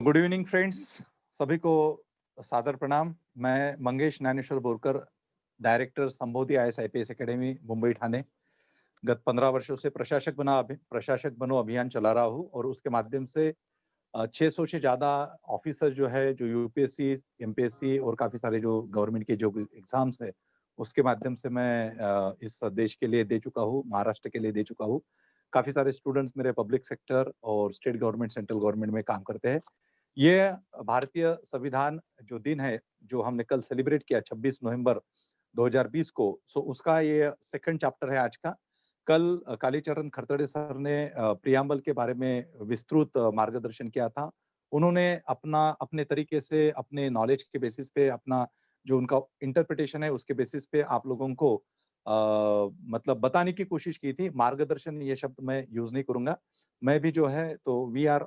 Good evening friends, सभी को सादर प्रणाम। मैं Mangesh Dnyaneshwar Borkar, director Sambodhi IAS IPS academy Mumbai Thane. गत 15 वर्षों से प्रशासक बनो अभियान चला रहा हूँ और उसके माध्यम से 600 से ज़्यादा ऑफिसर जो है, जो यूपीएससी, एमपीएससी और काफ़ी सारे जो गवर्नमेंट के जो एग्जाम्स है, उसके माध्यम से मैं इस देश के लिए दे चुका हूँ, महाराष्ट्र के लिए दे चुका हूँ। काफ़ी सारे स्टूडेंट्स मेरे पब्लिक सेक्टर और स्टेट गवर्नमेंट, सेंट्रल गवर्नमेंट में काम करते हैं। ये भारतीय संविधान जो दिन है, जो हमने कल सेलिब्रेट किया 26 नवंबर 2020 को, सो उसका ये सेकंड चैप्टर है आज का। कल कालीचरण खरतड़े सर ने प्रियम्बल के बारे में विस्तृत मार्गदर्शन किया था। उन्होंने अपने तरीके से, अपने नॉलेज के बेसिस पे, अपना जो उनका इंटरप्रिटेशन है, उसके बेसिस पे आप लोगों को मतलब बताने की कोशिश की थी। मार्गदर्शन ये शब्द मैं यूज़ नहीं करूँगा। मैं भी जो है तो we are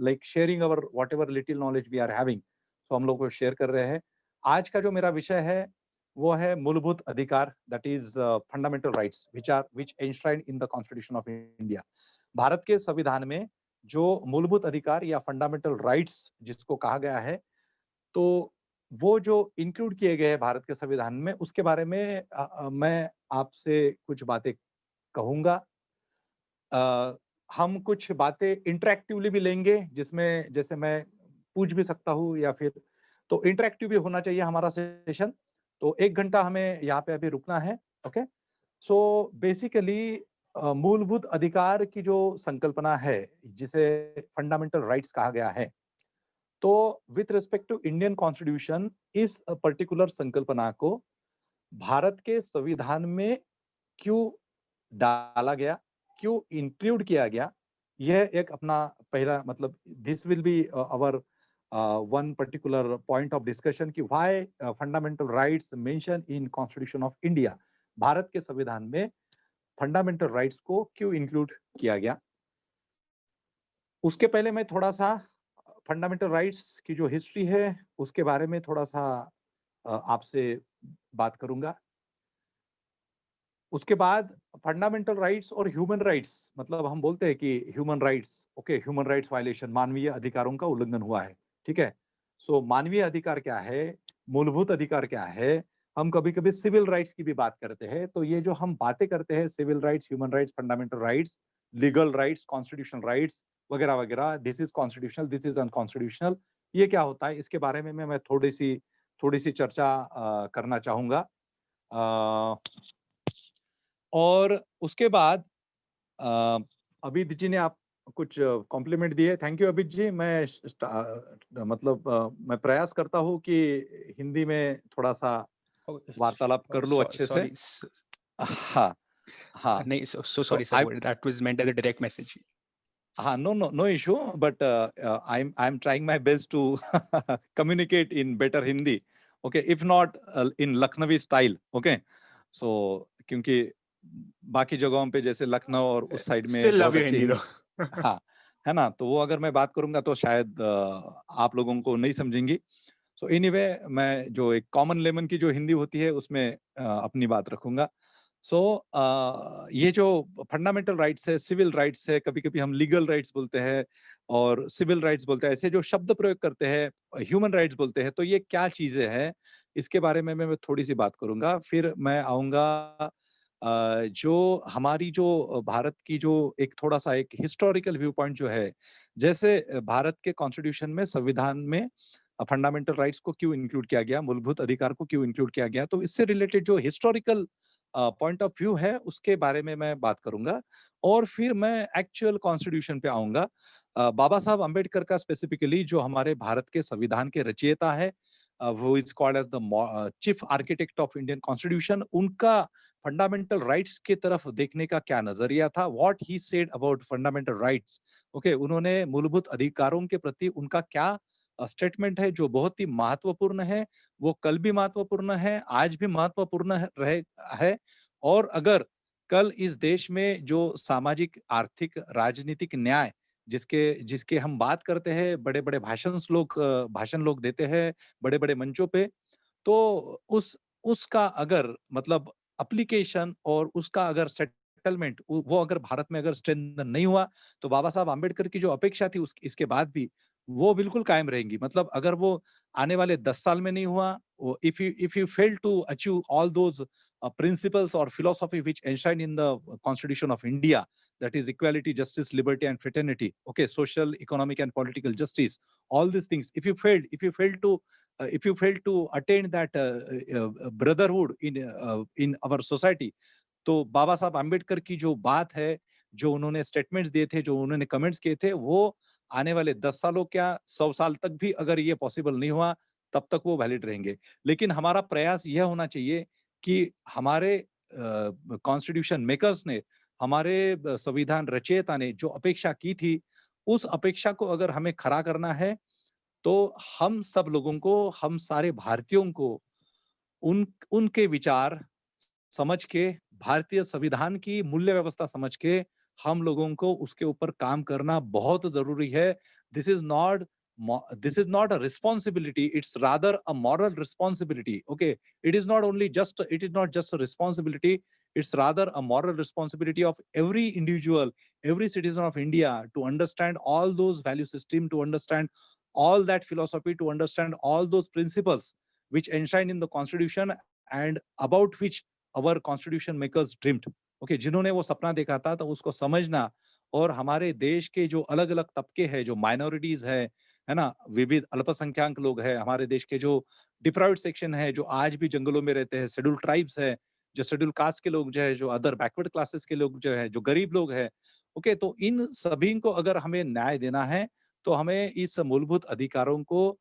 like sharing our whatever little knowledge we are having, so हम लोग को शेयर कर रहे हैं। आज का जो मेरा विषय है, वो है मूलभूत अधिकार, that is fundamental rights which enshrined in the constitution of India. Bharat के संविधान में जो मूलभूत अधिकार या फंडामेंटल राइट्स जिसको कहा गया है, तो वो जो इंक्लूड किए गए हैं भारत के संविधान में, उसके बारे में मैं आपसे कुछ बातें कहूँगा। अ, हम कुछ बातें इंटरैक्टिवली भी लेंगे, जिसमें जैसे मैं पूछ भी सकता हूँ या फिर तो इंटरैक्टिव भी होना चाहिए हमारा सेशन। तो 1 घंटा हमें यहाँ पे अभी रुकना है, ओके? सो बेसिकली मूलभूत अधिकार की जो संकल्पना है, जिसे फंडामेंटल राइट्स कहा गया है, तो with respect to Indian constitution इस पर्टिकुलर संकल्पना को भारत के संविधान में क्यों डाला गया, क्यों इंक्लूड किया गया, यह एक अपना पहला मतलब this will be our one particular point of discussion कि why fundamental rights mention in constitution of India. Bharat के संविधान में फंडामेंटल राइट्स को क्यों इंक्लूड किया गया। उसके पहले मैं थोड़ा-सा फंडामेंटल राइट्स की जो हिस्ट्री है, उसके बारे में थोड़ा-सा आपसे बात करूँगा। उसके बाद फंडामेंटल राइट्स और ह्यूमन राइट्स, मतलब हम बोलते हैं कि human rights, okay, human rights violation, मानवीय अधिकारों का उल्लंघन हुआ है, ठीक है? सो मानवीय अधिकार क्या है? मूलभूत अधिकार क्या है? हम कभी-कभी सिविल राइट्स की भी बात करते हैं, तो ये जो हम बातें करते हैं civil rights, human rights, fundamental rights, legal rights, constitutional rights वगैरह-वगैरह, this is constitutional, this is unconstitutional, ये क्या होता है? इसके बारे में मैं थोड़ी-सी चर्चा करना चाहूँगा। अ और उसके बाद अभित जी ने आप कुछ कॉम्प्लीमेंट दिए, थैंक यू अभित जी। मतलब मैं प्रयास करता हूँ कि हिंदी में थोड़ा-सा Oh, वार्तालाप कर लूँ अच्छे से। sorry. हाँ, हाँ। नहीं, so so sorry, sir. That was meant as a direct message. हाँ, no issue, but I'm trying my best to communicate in better Hindi, okay, if not in Lucknowi style, okay? So क्योंकि बाकी जगहों पे जैसे लखनऊ और उस side Still में love बहुत your अच्छी Hindi हिंदी, though. हाँ, है ना? तो वो अगर मैं बात करूँगा तो शायद आप लोगों को नहीं समझेंगी। सो एनीवे मैं जो एक कॉमन लेमन की जो हिंदी होती है उसमें अपनी बात रखूँगा। सो ये जो फंडामेंटल राइट्स है, सिविल राइट्स है, कभी-कभी हम लीगल राइट्स बोलते हैं और सिविल राइट्स बोलते हैं, ऐसे जो शब्द प्रयोग करते हैं, ह्यूमन राइट्स बोलते हैं, तो ये क्या चीज़ें हैं? इसके बारे में मैं थोड़ी-सी बात करूँगा। फिर मैं आऊँगा जो हमारी जो भारत की जो एक थोड़ा-सा एक हिस्टोरिकल व्यू पॉइंट जो है, जैसे भारत के कॉन्स्टिट्यूशन में, संविधान में फंडामेंटल राइट्स को क्यों इंक्लूड किया गया, मूलभूत अधिकार को क्यों इंक्लूड किया गया, तो इससे रिलेटेड जो हिस्टोरिकल पॉइंट ऑफ व्यू है, उसके बारे में मैं बात करूँगा और फिर मैं एक्चुअल कॉन्स्टिट्यूशन पे आऊँगा। बाबा साहब अम्बेडकर का स्पेसिफिकली जो हमारे भारत के संविधान के रचयिता है, वो is called as the chief architect of Indian constitution, उनका फंडामेंटल राइट्स की तरफ देखने का क्या नज़रिया था, what he said about fundamental rights, okay, उन्होंने मूलभूत अधिकारों के प्रति उनका क्या स्टेटमेंट है जो बहुत ही महत्वपूर्ण है। वो कल भी महत्वपूर्ण है, आज भी महत्वपूर्ण है और अगर कल इस देश में जो सामाजिक, आर्थिक, राजनीतिक न्याय जिसके जिसके हम बात करते हैं, बड़े-बड़े भाषण लोग देते हैं, बड़े-बड़े मंचों पे, तो उसका अगर मतलब एप्लीकेशन और उसका अगर सेटलमेंट वो अगर भारत में अगर स्ट्रेंथन नहीं हुआ, तो बाबा साहब अम्बेडकर की जो अपेक्षा थी उस इसके बाद भी वो बिल्कुल कायम रहेंगी। मतलब अगर वो आने वाले 10 साल में नहीं हुआ, वो if you fail to achieve all those principles or philosophy which enshrined in the Constitution of India, that is equality, justice, liberty, and fraternity. Okay, social, economic, and political justice. All these things. If you failed to attain that brotherhood in our society, तो बाबा साहब आम्बेडकर की जो बात है, जो उन्होंने statements दिए थे, जो उन्होंने कमेंट्स किए थे, वो आने वाले 10 सालों क्या 100 साल तक भी अगर ये पॉसिबल नहीं हुआ, तब तक वो वैलिड रहेंगे। लेकिन हमारा प्रयास यह होना चाहिए कि हमारे कॉन्स्टिट्यूशन मेकर्स ने, हमारे संविधान रचयिता ने जो अपेक्षा की थी, उस अपेक्षा को अगर हमें खरा करना है, तो हम सब लोगों को, हम सारे भारतीयों को उनके विचार समझ के, भारतीय संविधान की मूल्य व्यवस्था समझ के, हम लोगों को उसके ऊपर काम करना बहुत ज़रूरी है। This is not this is not a responsibility, it's rather a moral responsibility. Okay, it is not just a responsibility, it's rather a moral responsibility of every individual, every citizen of India, to understand all those value system, to understand all that philosophy, to understand all those principles which enshrine in the constitution, and about which our constitution makers dreamed. Okay, जिन्होंने वो सपना देखा था, तो उसको समझना, और हमारे देश के जो अलग-अलग तबके हैं, जो माइनॉरिटीज़ है ना? विविध अल्पसंख्यक लोग हैं, हमारे देश के जो डिप्राइव्ड सेक्शन है, जो आज भी जंगलों में रहते हैं, शेड्यूल्ड ट्राइब्स है, जो शेड्यूल्ड कास्ट के लोग जो है, जो अदर बैकवर्ड क्लासेस के लोग जो है, जो गरीब लोग हैं। ओके, तो इन सभी को अगर हमें न्याय देना है, तो हमें इस मूलभूत अधिकारों को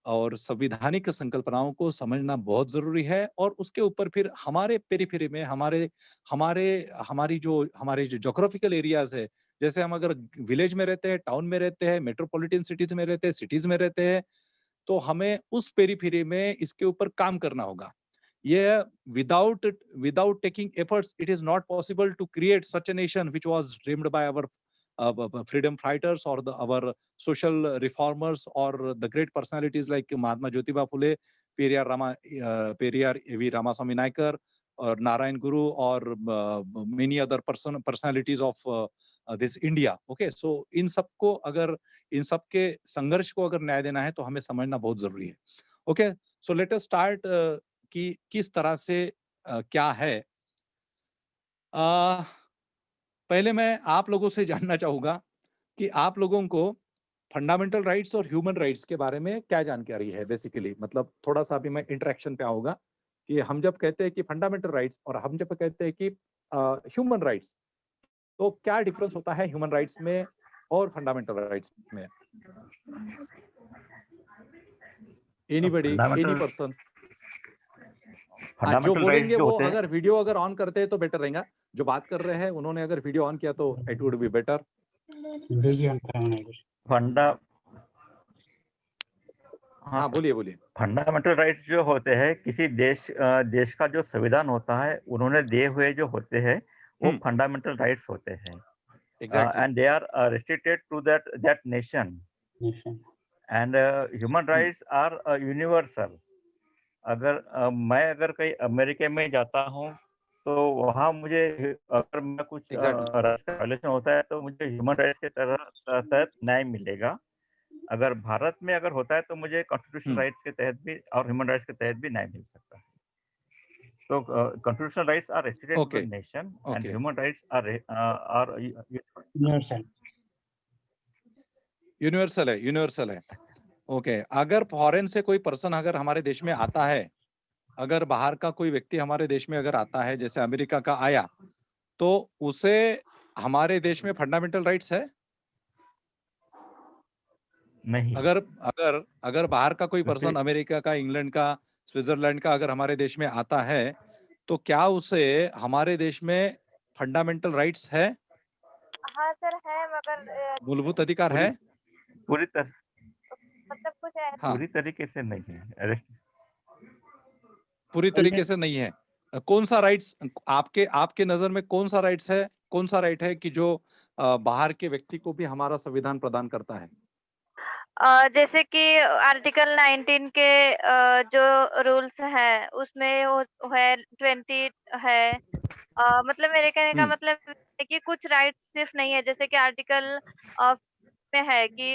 और संवैधानिक संकल्पनाओं को समझना बहुत ज़रूरी है, और उसके ऊपर फिर हमारे पेरिफेरी में, हमारे हमारे हमारे जो ज्योग्राफिकल एरियाज़ है, जैसे हम अगर विलेज में रहते हैं, टाउन में रहते हैं, मेट्रोपॉलिटन सिटीज़ में रहते हैं, सिटीज़ में रहते हैं, तो हमें उस पेरिफेरी में इसके ऊपर काम करना होगा। ये without without taking efforts, it is not possible to create such a nation which was dreamed by our freedom fighters, or our social reformers, or the great personalities like Mahatma Jyotiba Phule, Periyar A.V. Ramaswamy Naikar, or Narayan Guru, or many other personalities of this India. Okay, so इन सबके संघर्ष को अगर न्याय देना है, तो हमें समझना बहुत जरूरी है. Okay, so let us start कि किस तरह से क्या है. पहले मैं आप लोगों से जानना चाहूँगा कि आप लोगों को फंडामेंटल राइट्स और ह्यूमन राइट्स के बारे में क्या जानकारी है बेसिकली? मतलब थोड़ा-सा अभी मैं इंटरेक्शन पे आऊँगा कि हम जब कहते हैं कि फंडामेंटल राइट्स और हम जब कहते हैं कि ह्यूमन राइट्स, तो क्या डिफरेंस होता है ह्यूमन राइट्स में और फंडामेंटल राइट्स में? Anybody, any fundamental person? हाँ, जो फंडामेंटल राइट्स बोलेंगे जो वो होते हैं अगर वीडियो अगर ऑन करते हैं तो बेटर रहेगा। जो बात कर रहे हैं उन्होंने अगर वीडियो ऑन किया तो इट वुड बी बेटर। फंडा हाँ हाँ, बोलिए। फंडामेंटल राइट्स जो होते हैं किसी देश का जो संविधान होता है उन्होंने दिए हुए जो होते हैं वो फंडामेंटल राइट्स होते हैं exactly. And they are restricted to that nation and human rights are universal. मैं अगर कहीं अमेरिका में जाता हूँ तो वहाँ मुझे अगर मैं कुछ एग्जैक्टली। राइट्स का वायलेशन होता है तो मुझे ह्यूमन राइट्स के तहत न्याय मिलेगा. अगर भारत में अगर होता है तो मुझे कॉन्स्टिट्यूशनल राइट्स के तहत भी और ह्यूमन राइट्स के तहत भी न्याय मिल सकता है. तो constitutional rights are restricted to the nation and human rights are universal है। ओके, अगर फॉरेन से कोई पर्सन अगर हमारे देश में आता है, अगर बाहर का कोई व्यक्ति हमारे देश में अगर आता है, जैसे अमेरिका का आया, तो उसे हमारे देश में फंडामेंटल राइट्स है? नहीं. अगर बाहर का कोई पर्सन, अमेरिका का, इंग्लैंड का, स्विट्जरलैंड का अगर हमारे देश में आता है, तो क्या उसे हमारे देश में फंडामेंटल राइट्स है? हाँ सर है, मगर मूलभूत अधिकार है? मतलब कुछ है। हाँ, पूरी तरीके से नहीं है. पूरी तरीके से नहीं है। कौन सा राइट्स आपके नजर में कौन सा राइट्स है, कौन सा राइट है कि जो बाहर के व्यक्ति को भी हमारा संविधान प्रदान करता है? जैसे कि आर्टिकल 19 के जो रूल्स है उसमें वो है 20 है। मतलब मेरे कहने का मतलब है कि कुछ राइट्स सिर्फ नहीं है, जैसे कि आर्टिकल में है कि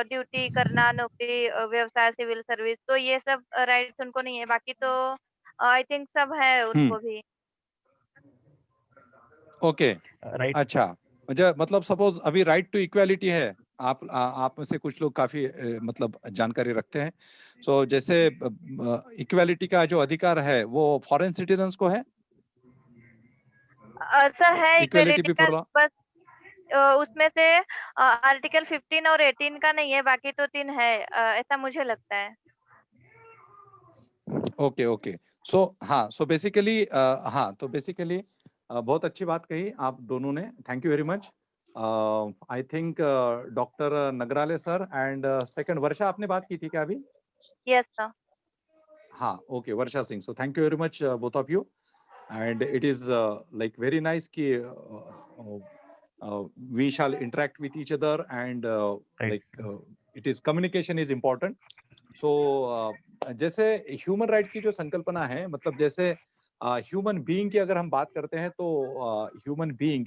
ड्यूटी करना, नौकरी, व्यवसाय, सिविल सर्विस, तो ये सब राइट्स उनको नहीं है। बाकी तो आई थिंक सब है उनको भी। Okay, right. अच्छा। मतलब सपोज अभी राइट टू इक्वालिटी है, आप में से कुछ लोग काफी मतलब जानकारी रखते हैं। सो जैसे इक्वालिटी का जो अधिकार है वो फॉरेन सिटीजन्स को है, सर है इक्वालिटी इक्वलिटी का, बिफोर लॉ। बस उसमें से आर्टिकल 15 और 18 का नहीं है, बाकी तो 3 है, ऐसा मुझे लगता है। Okay okay. सो हाँ, सो बेसिकली हाँ, तो बेसिकली बहुत अच्छी बात कही आप दोनों ने, thank you very much. I think doctor Nagrale sir and second Varsha आपने बात की थी क्या अभी? Yes sir. हाँ, okay, Varsha Singh. So thank you very much both of you, and it is like very nice कि we shall interact with each other and right. like it is communication is important. So जैसे human right की जो संकल्पना है, मतलब जैसे human being की अगर हम बात करते हैं तो ह्यूमन बीइंग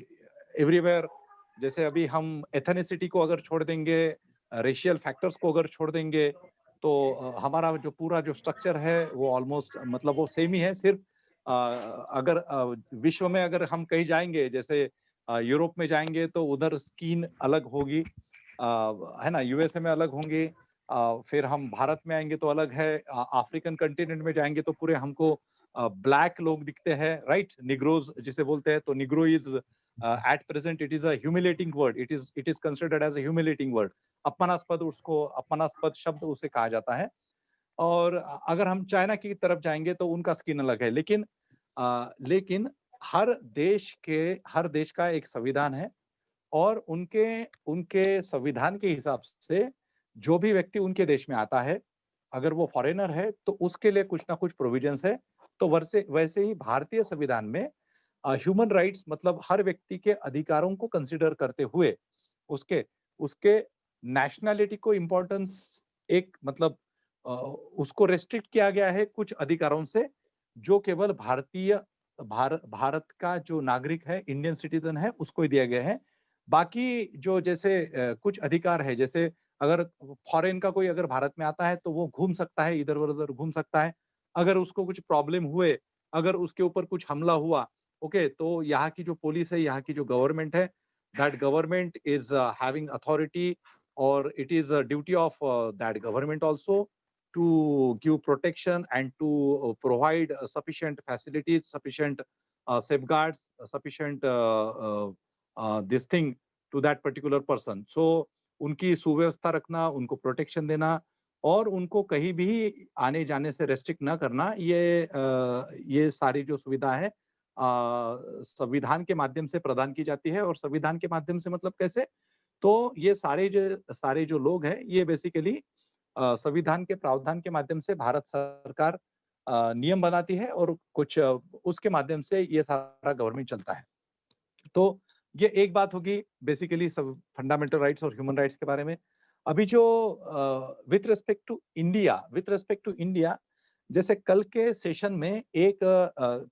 एवरीवेयर, जैसे अभी हम एथनिसिटी को अगर छोड़ देंगे, रेशियल फैक्टर्स को अगर छोड़ देंगे, तो हमारा जो पूरा जो स्ट्रक्चर है वो ऑलमोस्ट मतलब वो सेम ही है। सिर्फ अगर विश्व में अगर हम कहीं जाएंगे, जैसे यूरोप में जाएंगे तो उधर स्किन अलग होगी, है ना, यूएसए में अलग होंगे, फिर हम भारत में आएंगे तो अलग है, अफ्रीकन कंटिनेंट में जाएंगे तो पूरे हमको ब्लैक लोग दिखते हैं, राइट, निग्रोज जिसे बोलते हैं। तो negro is at present it is a humiliating word, it is considered as a humiliating word, अपमानास्पद, उसको अपमानास्पद शब्द उसे कहा जाता है। और अगर हम चाइना की तरफ जाएंगे तो उनका स्किन अलग है, लेकिन हर देश का एक संविधान है, और उनके उनके संविधान के हिसाब से जो भी व्यक्ति उनके देश में आता है, अगर वो फॉरेनर है तो उसके लिए कुछ ना कुछ प्रोविजंस है। तो वैसे वैसे ही भारतीय संविधान में ह्यूमन राइट्स मतलब हर व्यक्ति के अधिकारों को कंसिडर करते हुए उसके उसके नेशनैलिटी को इम्पोर्टेंस एक मतलब उसको रेस्ट्रिक्ट किया गया है कुछ अधिकारों से, जो केवल भारत का जो नागरिक है, इंडियन सिटीजन है, उसको ही दिया गया है। बाकी जो जैसे कुछ अधिकार है, जैसे अगर फॉरेन का कोई अगर भारत में आता है तो वो घूम सकता है, इधर-उधर घूम सकता है। अगर उसको कुछ प्रॉब्लम हुए, अगर उसके ऊपर कुछ हमला हुआ, ओके, तो यहाँ की जो पुलिस है, यहाँ की जो गवर्नमेंट है, that government is having authority, और it is a duty of that government also to give protection and to provide sufficient facilities, sufficient safeguards, sufficient this thing to that particular person. So उनकी सुव्यवस्था रखना, उनको protection देना, और उनको कहीं भी आने जाने से रेस्ट्रिक्ट ना करना, ये सारी जो सुविधा है संविधान के माध्यम से प्रदान की जाती है। और संविधान के माध्यम से मतलब कैसे? तो ये सारे जो लोग हैं, ये बेसिकली संविधान के प्रावधान के माध्यम से भारत सरकार नियम बनाती है, और कुछ उसके माध्यम से ये सारा गवर्नमेंट चलता है। तो ये एक बात होगी बेसिकली सब फंडामेंटल राइट्स और ह्यूमन राइट्स के बारे में। अभी जो विथ रिस्पेक्ट टू इंडिया, जैसे कल के सेशन में एक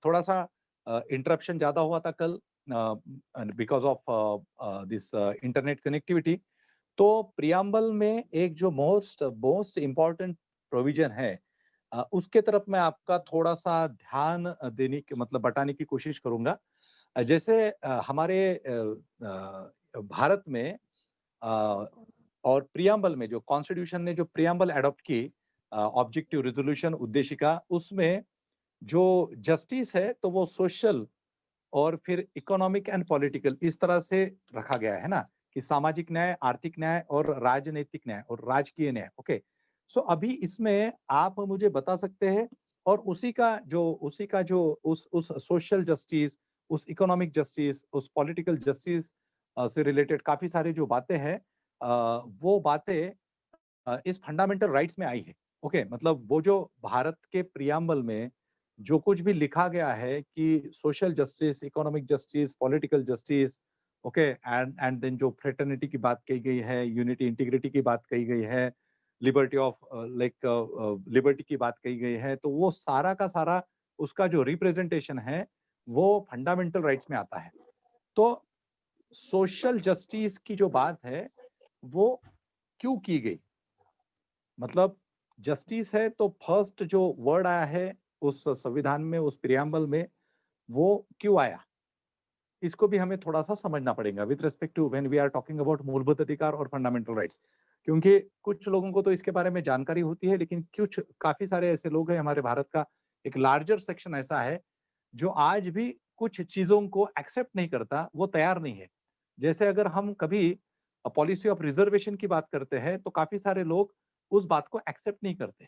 थोड़ा सा इंटरप्शन ज्यादा हुआ था कल, because of this internet connectivity. तो प्रियम्बल में एक जो मोस्ट इम्पोर्टेंट प्रोविजन है, उसके तरफ मैं आपका थोड़ा सा ध्यान देने की मतलब बटाने की कोशिश करूंगा। जैसे हमारे भारत में और प्रियम्बल में जो कॉन्स्टिट्यूशन ने जो प्रियम्बल एडॉप्ट की, ऑब्जेक्टिव रेजोल्यूशन उद्देशिका, उसमें जो जस्टिस है तो वो सोशल और फिर इकोनॉमिक एंड पॉलिटिकल इस तरह से रखा गया है ना, कि सामाजिक न्याय, आर्थिक न्याय और राजनीतिक न्याय और राजकीय न्याय। ओके, सो अभी इसमें आप मुझे बता सकते हैं, और उसी का जो उस सोशल जस्टिस, उस इकोनॉमिक जस्टिस, उस पॉलिटिकल जस्टिस से रिलेटेड काफी सारी जो बातें हैं, वो बातें इस फंडामेंटल राइट्स में आई है। ओके, मतलब वो जो भारत के प्रियम्बल में जो कुछ भी लिखा गया है कि social justice, economic justice, political justice, okay, and then जो फ्रेटर्निटी की बात कही गई है, यूनिटी इंटीग्रिटी की बात कही गई है, लिबर्टी ऑफ लिबर्टी की बात कही गई है, तो वो सारा का सारा उसका जो रिप्रेजेंटेशन है वो फंडामेंटल राइट्स में आता है। तो सोशल जस्टिस की जो बात है वो क्यों की गई? मतलब जस्टिस है तो फर्स्ट जो वर्ड आया है उस संविधान में, उस प्रियम्बल में, वो क्यों आया? इसको भी हमें थोड़ा-सा समझना पड़ेगा with respect to when we are talking about मूलभूत अधिकार और फंडामेंटल राइट्स। क्योंकि कुछ लोगों को तो इसके बारे में जानकारी होती है, लेकिन कुछ काफ़ी सारे ऐसे लोग हैं, हमारे भारत का एक लार्जर सेक्शन ऐसा है, जो आज भी कुछ चीज़ों को एक्सेप्ट नहीं करता, वो तैयार नहीं है। जैसे अगर हम कभी पॉलिसी ऑफ रिजर्वेशन की बात करते हैं, तो काफ़ी सारे लोग उस बात को एक्सेप्ट नहीं करते।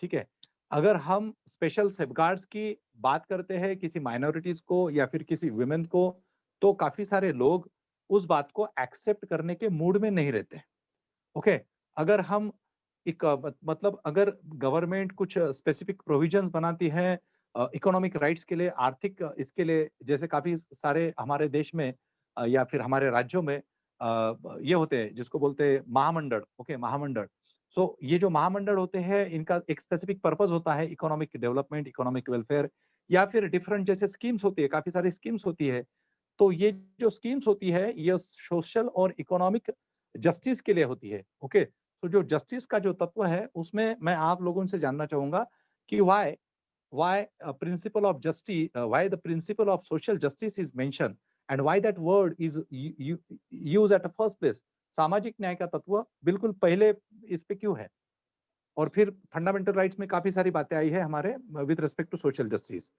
ठीक है? अगर हम स्पेशल सेफगार्ड्स की बात करते हैं किसी माइनॉरिटीज़ को या फिर किसी वुमेन को, तो काफ़ी सारे लोग उस बात को एक्सेप्ट करने के मूड में नहीं रहते। ओके? अगर हम एक मतलब अगर गवर्नमेंट कुछ स्पेसिफिक प्रोविजंस बनाती है इकोनॉमिक राइट्स के लिए, आर्थिक इसके लिए, जैसे काफ़ी सारे हमारे देश में या फिर हमारे राज्यों में ये होते हैं जिसको बोलते हैं महामंडल, ओके महामंडल। सो ये जो महामंडल होते हैं इनका एक स्पेसिफिक पर्पस होता है इकोनॉमिक डेवलपमेंट, इकोनॉमिक वेलफेयर या फिर डिफरेंट जैसे स्कीम्स होती है, काफ़ी सारी स्कीम्स होती है। तो ये जो स्कीम्स होती है ये सोशल और इकोनॉमिक जस्टिस के लिए होती है, ओके? तो जो जस्टिस का जो तत्व है उसमें मैं आप लोगों से जानना चाहूँगा कि why a principle of justice why the principle of social justice is mentioned and why that word is used at the first place। सामाजिक न्याय का तत्व बिल्कुल पहले इस पे क्यों है? और फिर फंडामेंटल राइट्स में काफ़ी सारी बातें आई है हमारे with respect to social justice.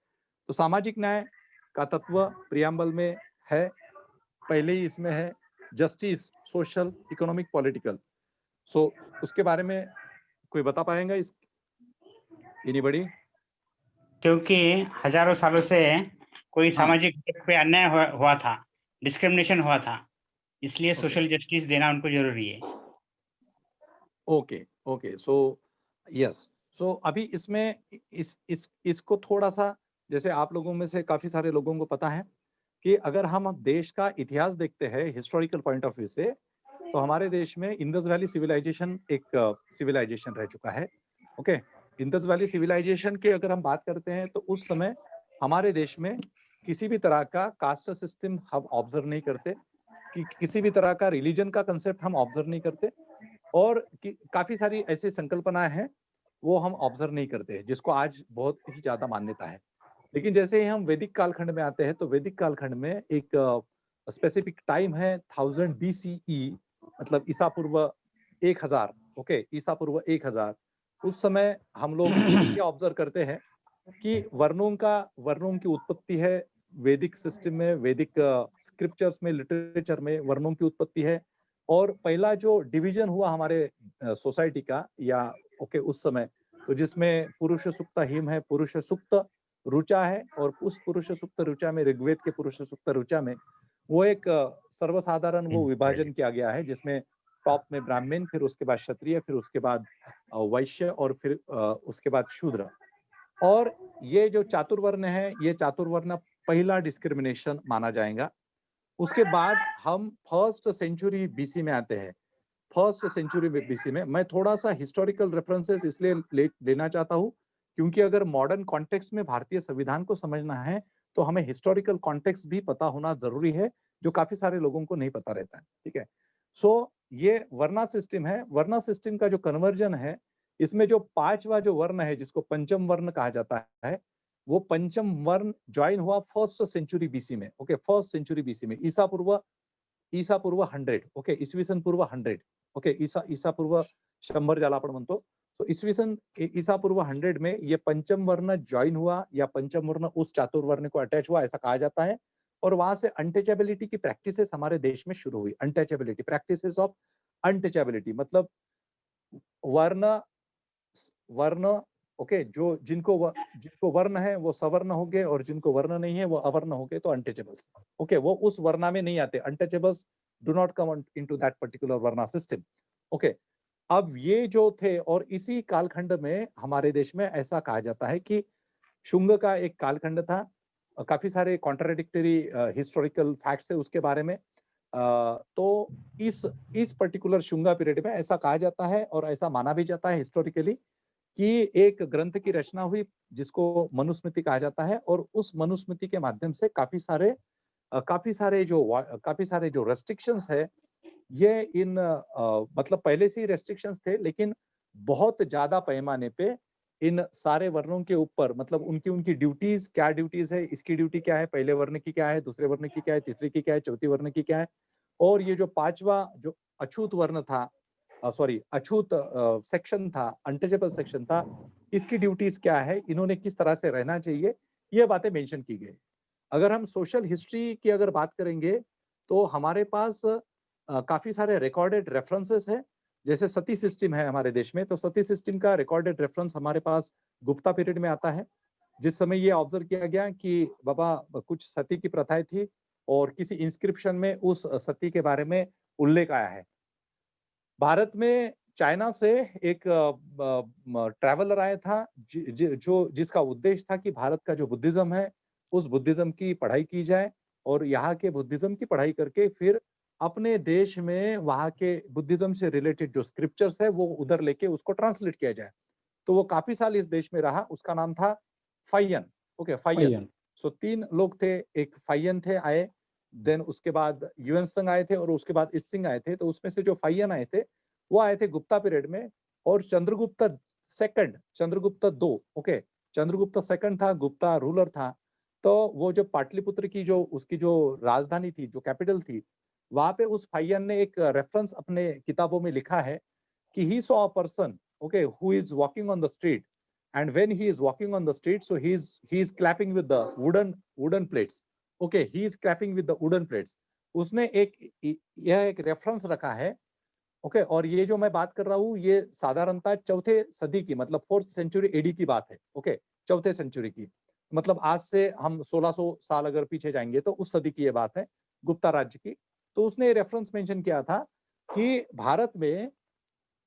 तो सामाजिक न्याय का तत्व प्रियम्बल में है, पहले ही इसमें है जस्टिस, सोशल, इकोनॉमिक, पॉलिटिकल। सो उसके बारे में कोई बता पाएगा इस एनीबॉडी? क्योंकि हजारों सालों से कोई हाँ। सामाजिक हक पे अन्याय हुआ था, डिस्क्रिमिनेशन हुआ था, इसलिए ओके। सोशल जस्टिस देना उनको जरूरी है। Okay, okay. So yes. So अभी इसमें इसको थोड़ा-सा जैसे आप लोगों में से काफ़ी सारे लोगों को पता है कि अगर हम देश का इतिहास देखते हैं हिस्टोरिकल पॉइंट ऑफ व्यू से, तो हमारे देश में इंडस वैली सिविलाइजेशन एक सिविलाइजेशन रह चुका है, ओके? इंडस वैली सिविलाइजेशन की अगर हम बात करते हैं तो उस समय हमारे देश में किसी भी तरह का कास्ट सिस्टम हम ऑब्जर्व नहीं करते, कि किसी भी तरह का रिलीजन का कांसेप्ट हम ऑब्जर्व नहीं करते और काफ़ी सारी ऐसी संकल्पनाएँ हैं, वो हम ऑब्जर्व नहीं करते, जिसको आज बहुत ही ज़्यादा मान्यता है। लेकिन जैसे ही हम वैदिक कालखंड में आते हैं, तो वैदिक कालखंड में एक स्पेसिफिक टाइम है 1000 बीसीई, मतलब ईसा पूर्व 1000, ओके? ईसा पूर्व 1000। उस समय हम लोग ये ऑब्जर्व करते हैं कि वर्णों की उत्पत्ति है वैदिक सिस्टम में, वैदिक स्क्रिप्चर्स में, लिटरेचर में वर्णों की उत्पत्ति है और पहला जो डिवीजन हुआ हमारे सोसाइटी का या ओके उस समय, तो जिसमें पुरुष सुक्त हिम है, पुरुष सुक्त ऋचा है और उस पुरुष सुक्त ऋचा में ऋग्वेद के पुरुष सुक्त ऋचा में वो एक सर्वसाधारण वो विभाजन किया गया है जिसमें टॉप में ब्राह्मण, फिर उसके बाद क्षत्रिय, फिर उसके बाद वैश्य और फिर उसके बाद शूद्र। और ये जो चातुर्वर्ण है, ये चातुर्वर्ण पहला डिस्क्रिमिनेशन माना जाएगा। उसके बाद हम फर्स्ट सेंचुरी बीसी में आते हैं। फर्स्ट सेंचुरी बीसी में मैं थोड़ा-सा हिस्टोरिकल रेफरेंसेस इसलिए लेना चाहता हूँ, क्योंकि अगर मॉडर्न कॉन्टेक्स्ट में भारतीय संविधान को समझना है, तो हमें हिस्टोरिकल कॉन्टेक्स्ट भी पता होना ज़रूरी है, जो काफ़ी सारे लोगों को नहीं पता रहता है, ठीक है? सो ये वर्ना सिस्टम है, वर्ना सिस्टम का जो कन्वर्जन है, इसमें जो 5वां जो वर्ण है, जिसको पंचम वर्ण कहा जाता है, वो पंचम वर्ण जॉइन हुआ फर्स्ट सेंचुरी बीसी में, ओके? फर्स्ट सेंचुरी बीसी में, ईसा पूर्व 100, ओके? इसवी सन पूर्व 100, ओके? ईसा पूर्व 100 ज्याला आपण म्हणतो। सो इसवी सन ईसा पूर्व 100 में ये पंचम वर्ण जॉइन हुआ या पंचम वर्ण उस चातुर्वर्ण को अटैच हुआ, ऐसा कहा जाता है। और वहां से अनटचेबिलिटी की प्रैक्टिसेस हमारे देश में शुरू हुई। अनटचेबिलिटी, प्रैक्टिसेस ऑफ अनटचेबिलिटी, मतलब वर्ण वर्ण, ओके? जो जिनको वर्ण है वो सवर्ण हो गए और जिनको वर्ण नहीं है वो अवर्ण हो गए, तो अनटचेबल्स, ओके? वो उस वर्णा में नहीं आते। Untouchables do not come into that particular varna system, okay? अब ये जो थे और इसी कालखंड में हमारे देश में ऐसा कहा जाता है कि शुंग का एक कालखंड था। काफी सारे कॉन्ट्राडिक्टरी हिस्टोरिकल फैक्ट्स है उसके बारे में। तो इस पर्टिकुलर शुंगा पीरियड में ऐसा कहा जाता है और ऐसा माना भी जाता है हिस्टोरिकली कि एक ग्रंथ की रचना हुई जिसको मनुस्मृति कहा जाता है और उस मनुस्मृति के माध्यम से काफी सारे जो रेस्ट्रिक्शंस है ये इन मतलब पहले से ही रेस्ट्रिक्शंस थे, लेकिन बहुत ज्यादा पैमाने पे इन सारे वर्णों के ऊपर, मतलब उनकी उनकी ड्यूटीज, क्या ड्यूटीज है, इसकी ड्यूटी क्या है, पहले वर्ण की क्या है, दूसरे वर्ण की क्या है, तीसरे की क्या है, चौथी वर्ण की क्या है, और ये जो पांचवा जो अछूत वर्ण था, सॉरी अछूत सेक्शन था, अनटचेबल सेक्शन था, इसकी ड्यूटीज क्या है, इन्होंने किस तरह से रहना चाहिए, ये बातें मेंशन की गई। अगर हम सोशल हिस्ट्री की अगर बात करेंगे तो हमारे पास काफी सारे रिकॉर्डेड रेफरेंसेस है। जैसे सती सिस्टम है हमारे देश में, तो सती सिस्टम का रिकॉर्डेड रेफरेंस हमारे पास गुप्ता पीरियड में आता है, जिस समय ये ऑब्जर्व किया गया कि बाबा कुछ सती की प्रथाएं थी और किसी इंस्क्रिप्शन में उस सती के बारे में उल्लेख आया है। भारत में चाइना से एक ट्रैवलर आया था जो जिसका उद्देश्य था कि भारत का जो बुद्धिज्म है उस बुद्धिज्म की पढ़ाई की जाए और यहाँ के बुद्धिज्म की पढ़ाई करके फिर अपने देश में वहाँ के बुद्धिज्म से रिलेटेड जो स्क्रिप्चर्स है वो उधर लेके उसको ट्रांसलेट किया जाए। तो वो काफी साल इस देश में रहा, उसका नाम था फाइयन। ओके, फाइयन। सो 3 लोग थे, एक फाइयन थे आए, देन उसके बाद युएनसंग आए थे और उसके बाद इत्सिंग आए थे। तो उसमें से जो फाइयन आए थे वो आए थे गुप्ता पीरियड में, और Chandragupta second, Chandragupta 2, okay, Chandragupta second था, गुप्ता रूलर था। तो वो जो पाटलिपुत्र की जो उसकी जो राजधानी थी, जो कैपिटल थी, वहां पे उस फाइयन ने एक रेफरेंस अपने किताबों में लिखा है कि he saw a person, okay, who is walking on the street, and when he is walking on the street, so he is clapping with the wooden plates. Okay, he is clapping with the wooden plates. उसने यह एक reference रखा है। Okay, और ये जो मैं बात कर रहा हूँ ये साधारणतः चौथे सदी की, मतलब 4th सेंचुरी एडी की बात है। ओके, चौथे सेंचुरी की, मतलब आज से हम 1600 साल अगर पीछे जाएंगे तो उस सदी की ये बात है, गुप्ता राज्य की। तो उसने रेफरेंस मेंशन किया था कि भारत में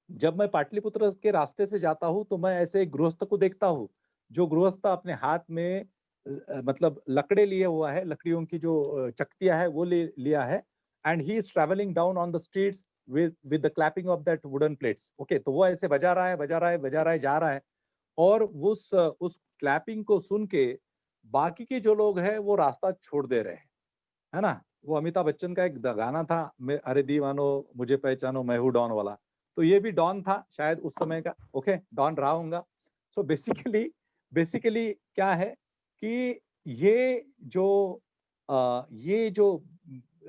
जब मैं पाटलिपुत्र के रास्ते से जाता हूँ तो मैं ऐसे एक गृहस्थ को देखता हूँ जो गृहस्थ अपने हाथ में मतलब लकड़े लिए हुआ है, लकड़ियों की जो चकतियां है वो लिया है, and he is travelling down on the streets with the clapping of that wooden plates. Okay, तो वो ऐसे बजा रहा है, बजा रहा है, बजा रहा है, जा रहा है, और उस क्लैपिंग को सुन के बाकी के जो लोग हैं वो रास्ता छोड़ दे रहे हैं, है ना। वो अमिताभ बच्चन का एक गाना था, मैं अरे दीवानो मुझे पहचानो मैं हूँ डॉन वाला, तो ये भी डॉन था शायद उस समय का। ओके, डॉन रहा होगा। सो बेसिकली क्या है कि ये जो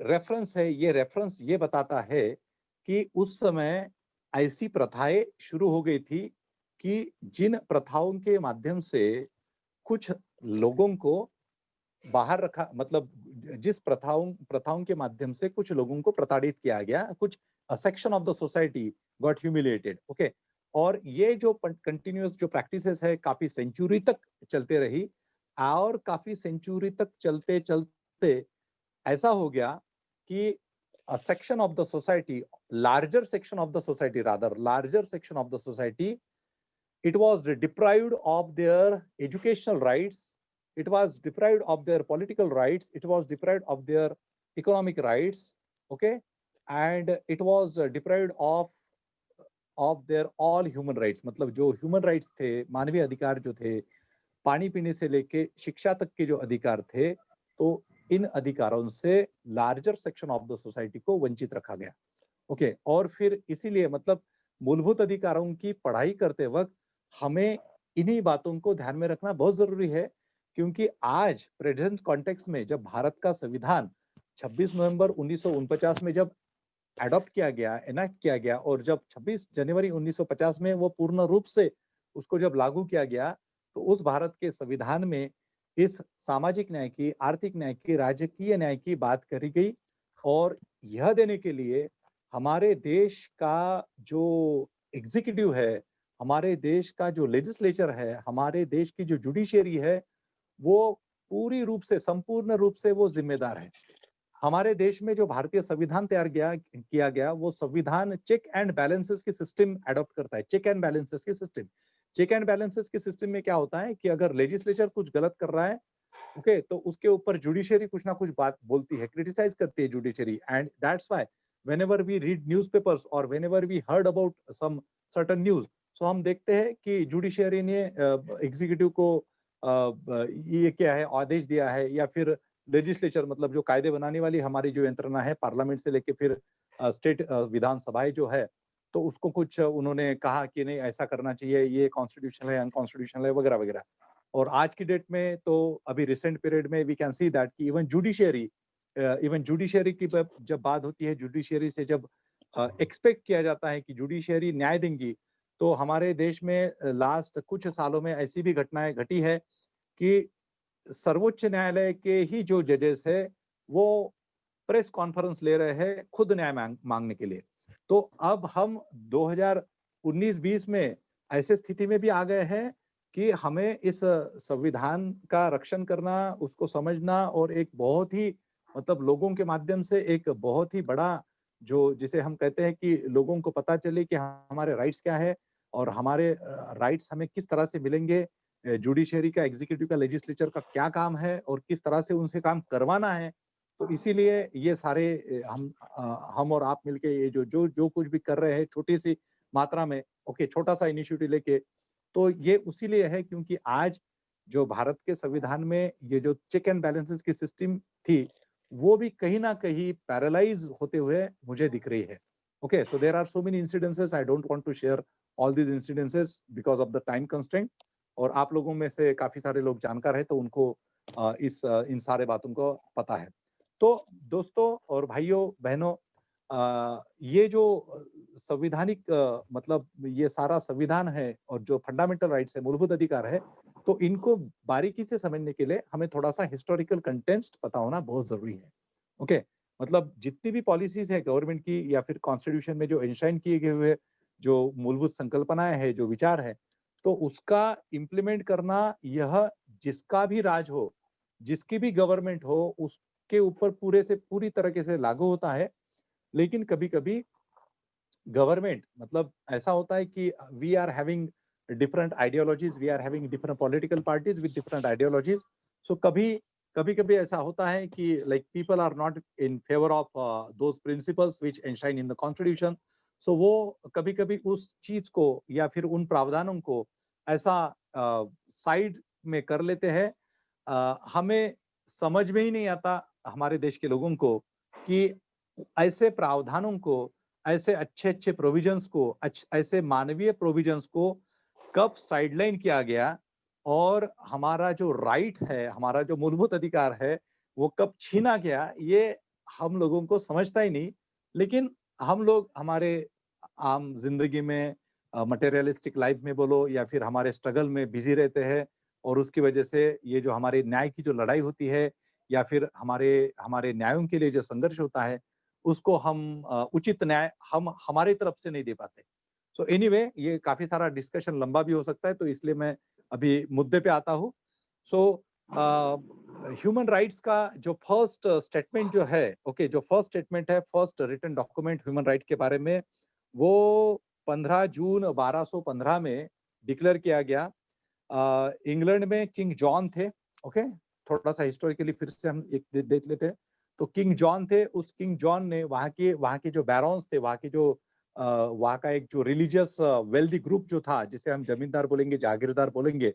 रेफरेंस है, ये रेफरेंस ये बताता है कि उस समय ऐसी प्रथाएं शुरू हो गई थी कि जिन प्रथाओं के माध्यम से कुछ लोगों को बाहर रखा, मतलब जिस प्रथाओं के माध्यम से कुछ लोगों को प्रताड़ित किया गया, कुछ section of the society got humiliated. Okay, और ये जो कंटिन्यूअस जो प्रैक्टिसेस है काफी सेंचुरी तक चलते रही, और काफी सेंचुरी तक चलते चलते ऐसा हो गया कि a section of the society, larger section of the society, rather larger section of the society, it was deprived of their educational rights, it was deprived of their political rights, it was deprived of their economic rights, okay, and it was deprived of their all human rights, मतलब जो human rights थे, मानवीय अधिकार जो थे, पानी पीने से लेके शिक्षा तक के जो अधिकार थे, तो इन अधिकारों से larger section of the society को वंचित रखा गया। ओके, और फिर इसीलिए मतलब मूलभूत अधिकारों की पढ़ाई करते वक्त हमें इन्हीं बातों को ध्यान में रखना बहुत जरूरी है, क्योंकि आज प्रेजेंट कॉन्टेक्स्ट में जब भारत का संविधान 26 नवंबर 1949 में जब एडॉप्ट किया गया, एनेक्ट किया गया, और जब 26 जनवरी 1950 में वो पूर्ण रूप से उसको जब लागू किया गया, तो उस भारत के संविधान में इस सामाजिक न्याय की, आर्थिक न्याय की, राजकीय न्याय की बात करी गई, और यह देने के लिए हमारे देश का जो एग्जीक्यूटिव है, हमारे देश का जो लेजिस्लेचर है, हमारे देश की जो जुडिशियरी है, वो पूरी रूप से, संपूर्ण रूप से वो जिम्मेदार है। हमारे देश में जो भारतीय संविधान तैयार किया गया वो संविधान चेक एंड बैलेंसेस की सिस्टम एडॉप्ट करता है। चेक एंड बैलेंसेस की सिस्टम, चेक एंड बैलेंसेस के सिस्टम में क्या होता है कि अगर लेजिस्लेचर कुछ गलत कर रहा है, ओके, तो उसके ऊपर जुडिशरी कुछ ना कुछ बात बोलती है, क्रिटिसाइज करती है judiciary, and that's why whenever we read newspapers और whenever we heard about some certain news, so हम देखते हैं कि जुडिशरी ने एग्जीक्यूटिव को ये क्या है आदेश दिया है, या फिर लेजिस्लेचर मतलब जो कायदे बनाने वाली हमारी जो यंत्रणा है, पार्लियामेंट से लेके फिर स्टेट विधानसभाएं जो है, तो उसको कुछ उन्होंने कहा कि नहीं ऐसा करना चाहिए, ये कॉन्स्टिट्यूशनल है, अनकॉन्स्टिट्यूशनल है, वगैरह वगैरह। और आज की डेट में तो अभी रिसेंट पीरियड में वी कैन सी दैट कि इवन जुडिशियरी की जब बात होती है, जुडिशियरी से जब एक्सपेक्ट किया जाता है कि जुडिशियरी न्याय देंगी, तो हमारे देश में लास्ट कुछ सालों में ऐसी भी घटनाएं घटी है कि सर्वोच्च न्यायालय के ही जो जजेस है वो प्रेस कॉन्फ्रेंस ले रहे हैं खुद न्याय मांगने के लिए। तो अब हम 2019-20 में ऐसे स्थिति में भी आ गए हैं कि हमें इस संविधान का रक्षण करना, उसको समझना और एक बहुत ही मतलब लोगों के माध्यम से एक बहुत ही बड़ा जो जिसे हम कहते हैं कि लोगों को पता चले कि हमारे राइट्स क्या है और हमारे राइट्स हमें किस तरह से मिलेंगे, जुडिशरी का, एग्जीक्यूटिव का, लेजिस्लेचर का क्या काम है और किस तरह से उनसे काम करवाना है। तो इसीलिए ये सारे हम और आप मिलके ये जो कुछ भी कर रहे हैं छोटी सी मात्रा में, ओके, छोटा सा इनिशिएटिव लेके, तो ये उसी लिए है क्योंकि आज जो भारत के संविधान में ये जो चेक एंड बैलेंसेस की सिस्टम थी, वो भी कहीं ना कहीं पैरालाइज होते हुए मुझे दिख रही है। Okay, so there are so many incidences, I don't want to share all these incidences because of the time constraint. और आप लोगों में से काफी सारे लोग जानकार हैं, तो उनको इन सारे बातों को पता है। तो दोस्तों और भाइयों बहनों, ये जो संविधानिक मतलब ये सारा संविधान है और जो फंडामेंटल राइट्स है, मूलभूत अधिकार है, तो इनको बारीकी से समझने के लिए हमें थोड़ा सा हिस्टोरिकल कंटेक्स्ट पता होना बहुत जरूरी है। ओके, मतलब जितनी भी पॉलिसीज है गवर्नमेंट की या फिर कॉन्स्टिट्यूशन में जो एंशाइन किए गए हुए जो मूलभूत संकल्पनाएं हैं, जो विचार है, तो उसका इम्प्लीमेंट करना यह जिसका भी राज हो, जिसकी भी गवर्नमेंट हो, उसके ऊपर पूरी तरीके से लागू होता है। लेकिन कभी-कभी गवर्नमेंट मतलब ऐसा होता है कि we are having different ideologies, we are having different political parties with different ideologies. So कभी-कभी ऐसा होता है कि like people are not in favour of those principles which enshrine in the constitution. So वो कभी-कभी उस चीज को या फिर उन प्रावधानों को ऐसा साइड में कर लेते हैं। हमें समझ में ही नहीं आता हमारे देश के लोगों को कि ऐसे प्रावधानों को, ऐसे अच्छे-अच्छे प्रोविजंस को, ऐसे मानवीय प्रोविजंस को कब साइडलाइन किया गया और हमारा जो राइट है, हमारा जो मूलभूत अधिकार है, वो कब छीना गया, ये हम लोगों को समझता ही नहीं। लेकिन हम लोग हमारे आम जिंदगी में मटेरियलिस्टिक लाइफ में बोलो या फिर हमारे स्ट्रगल में बिजी रहते हैं और उसकी वजह से ये जो हमारे न्याय की जो लड़ाई होती है या फिर हमारे हमारे न्यायों के लिए जो संघर्ष होता है, उसको हम उचित न्याय हम हमारी तरफ से नहीं दे पाते। सो एनीवे ये काफी सारा डिस्कशन लंबा भी हो सकता है, तो इसलिए मैं अभी मुद्दे पे आता हूँ। सो ह्यूमन राइट्स का जो फर्स्ट स्टेटमेंट जो है, ओके, जो फर्स्ट स्टेटमेंट है, first written document human right के बारे में, वो 15 जून 1215 में डिक्लेयर किया गया। इंग्लैंड में किंग जॉन थे। ओके, थोड़ा सा हिस्टोरिकली फिर से हम एक देख लेते हैं। तो किंग जॉन थे, उस किंग जॉन ने वहाँ के जो बैरॉन्स थे, वहाँ का एक जो रिलीजियस वेल्दी ग्रुप जो था, जिसे हम जमींदार बोलेंगे, जागीरदार बोलेंगे,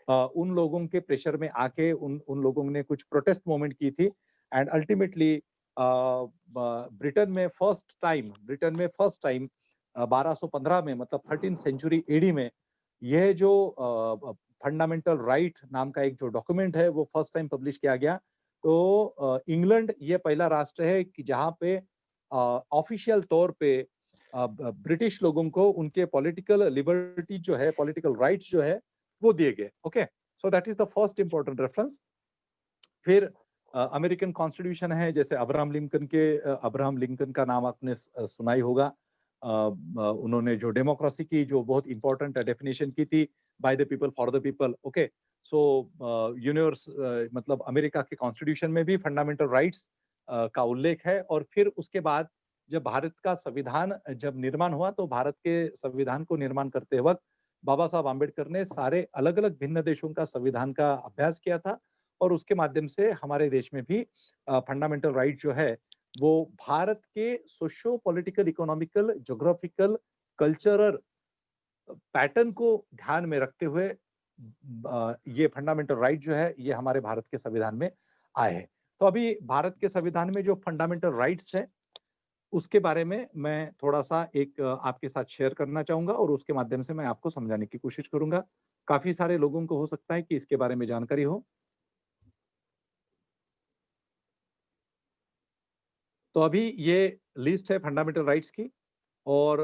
उन लोगों के प्रेशर में आके उन लोगों ने कुछ प्रोटेस्ट मूवमेंट की थी एंड अल्टीमेटली ब्रिटेन में फर्स्ट टाइम 1215 में, मतलब 13th सेंचुरी एडी में, यह जो फंडामेंटल राइट नाम का एक जो डॉक्यूमेंट है वो फर्स्ट टाइम पब्लिश किया गया। तो इंग्लैंड ये पहला राष्ट्र है कि जहाँ पे ऑफिशियल तौर पे ब्रिटिश लोगों को उनके पॉलिटिकल लिबर्टी जो है, पॉलिटिकल राइट्स जो है, वो दिए गए। Okay, so that is the first important reference. फिर अमेरिकन कॉन्स्टिट्यूशन है, जैसे अब्राहम लिंकन का नाम आपने सुना ही होगा। उन्होंने जो डेमोक्रेसी की जो बहुत इंपॉर्टेंट डेफिनेशन की थी, by the people for the people. Okay, so universe मतलब अमेरिका के कॉन्स्टिट्यूशन में भी फंडामेंटल राइट्स का उल्लेख है। और फिर उसके बाद जब भारत का संविधान जब निर्माण हुआ, तो भारत के संविधान को निर्माण करते वक्त बाबा साहब आम्बेडकर ने सारे अलग अलग भिन्न देशों का संविधान का अभ्यास किया था और उसके माध्यम से हमारे देश में भी फंडामेंटल राइट जो है वो भारत के socio political, economical, geographical, cultural pattern को ध्यान में रखते हुए ये फंडामेंटल राइट जो है ये हमारे भारत के संविधान में आए हैं। तो अभी भारत के संविधान में जो फंडामेंटल राइट्स है, उसके बारे में मैं थोड़ा-सा एक आपके साथ शेयर करना चाहूँगा और उसके माध्यम से मैं आपको समझाने की कोशिश करूँगा। काफ़ी सारे लोगों को हो सकता है कि इसके बारे में जानकारी हो। तो अभी ये लिस्ट है फंडामेंटल राइट्स की और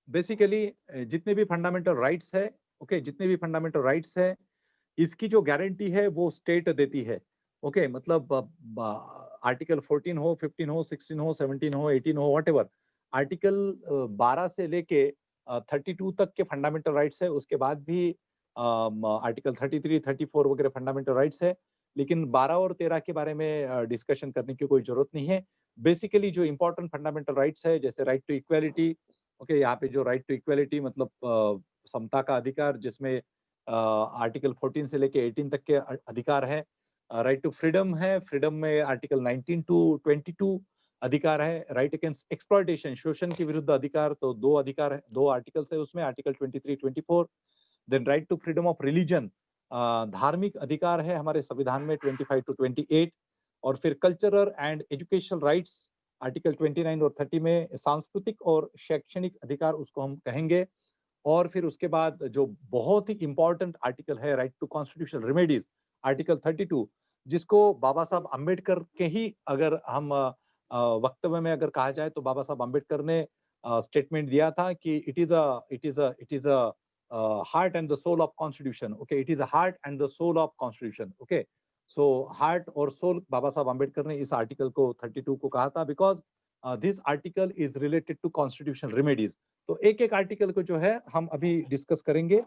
बेसिकली जितने भी फंडामेंटल राइट्स है, ओके, जितने भी फंडामेंटल राइट्स है, इसकी जो गारंटी है वो स्टेट देती है। ओके, मतलब आर्टिकल 14 हो, 15 हो, 16 हो, 17 हो, 18 हो, व्हाटएवर। आर्टिकल 12 से लेके 32 तक के फंडामेंटल राइट्स है। उसके बाद भी आर्टिकल 33, 34 वगैरह फंडामेंटल राइट्स है। लेकिन 12 और 13 के बारे में डिस्कशन करने की कोई जरूरत नहीं है। बेसिकली जो इंपॉर्टेंट फंडामेंटल राइट्स है, जैसे राइट टू इक्वालिटी, ओके, यहाँ पे जो राइट टू इक्वालिटी मतलब समता का अधिकार, जिसमें आर्टिकल 14 से लेके 18 तक के अधिकार है। राइट टू फ्रीडम है, फ्रीडम में आर्टिकल 19 टू 22 अधिकार है। राइट अगेंस्ट एक्सप्लॉयटेशन, शोषण के विरुद्ध अधिकार, तो 2 अधिकार है, 2 आर्टिकल्स है उसमें, article 23, 24। Then right to freedom of religion, धार्मिक अधिकार है हमारे संविधान में 25 टू 28। और फिर cultural and educational rights, article 29 और 30 में सांस्कृतिक और शैक्षणिक अधिकार उसको हम कहेंगे। और फिर उसके बाद जो बहुत ही इंपॉर्टेंट आर्टिकल है, right to constitutional remedies, article 32, जिसको बाबा साहब अम्बेडकर के ही अगर हम वक्तव्य में अगर कहा जाए तो बाबा साहब अम्बेडकर ने स्टेटमेंट दिया था कि it is a heart and the soul of constitution. Okay, it is a heart and the soul of constitution. Okay, so heart और सोल, बाबा साहब अम्बेडकर ने इस आर्टिकल को 32 को कहा था, because this article is related to constitutional remedies. तो एक एक आर्टिकल को जो है हम अभी डिस्कस करेंगे।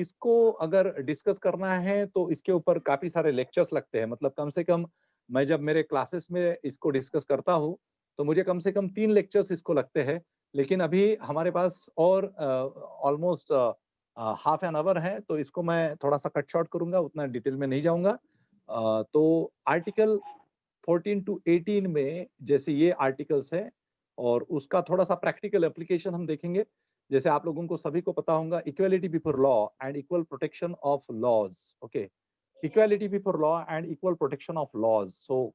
इसको अगर डिस्कस करना है तो इसके ऊपर काफी सारे लेक्चर्स लगते हैं, मतलब कम से कम मैं जब मेरे क्लासेस में इसको डिस्कस करता हूँ तो मुझे कम से कम 3 लेक्चर्स इसको लगते हैं। लेकिन अभी हमारे पास और ऑलमोस्ट हाफ एन आवर है, तो इसको मैं थोड़ा सा कट शॉर्ट करूंगा, उतना डिटेल में नहीं जाऊंगा। तो आर्टिकल 14 टू 18 में जैसे ये आर्टिकल्स है और उसका थोड़ा सा प्रैक्टिकल एप्लीकेशन हम देखेंगे। जैसे आप लोगों को सभी को पता होगा, equality before law and equal protection of laws. Okay, equality before law and equal protection of laws. So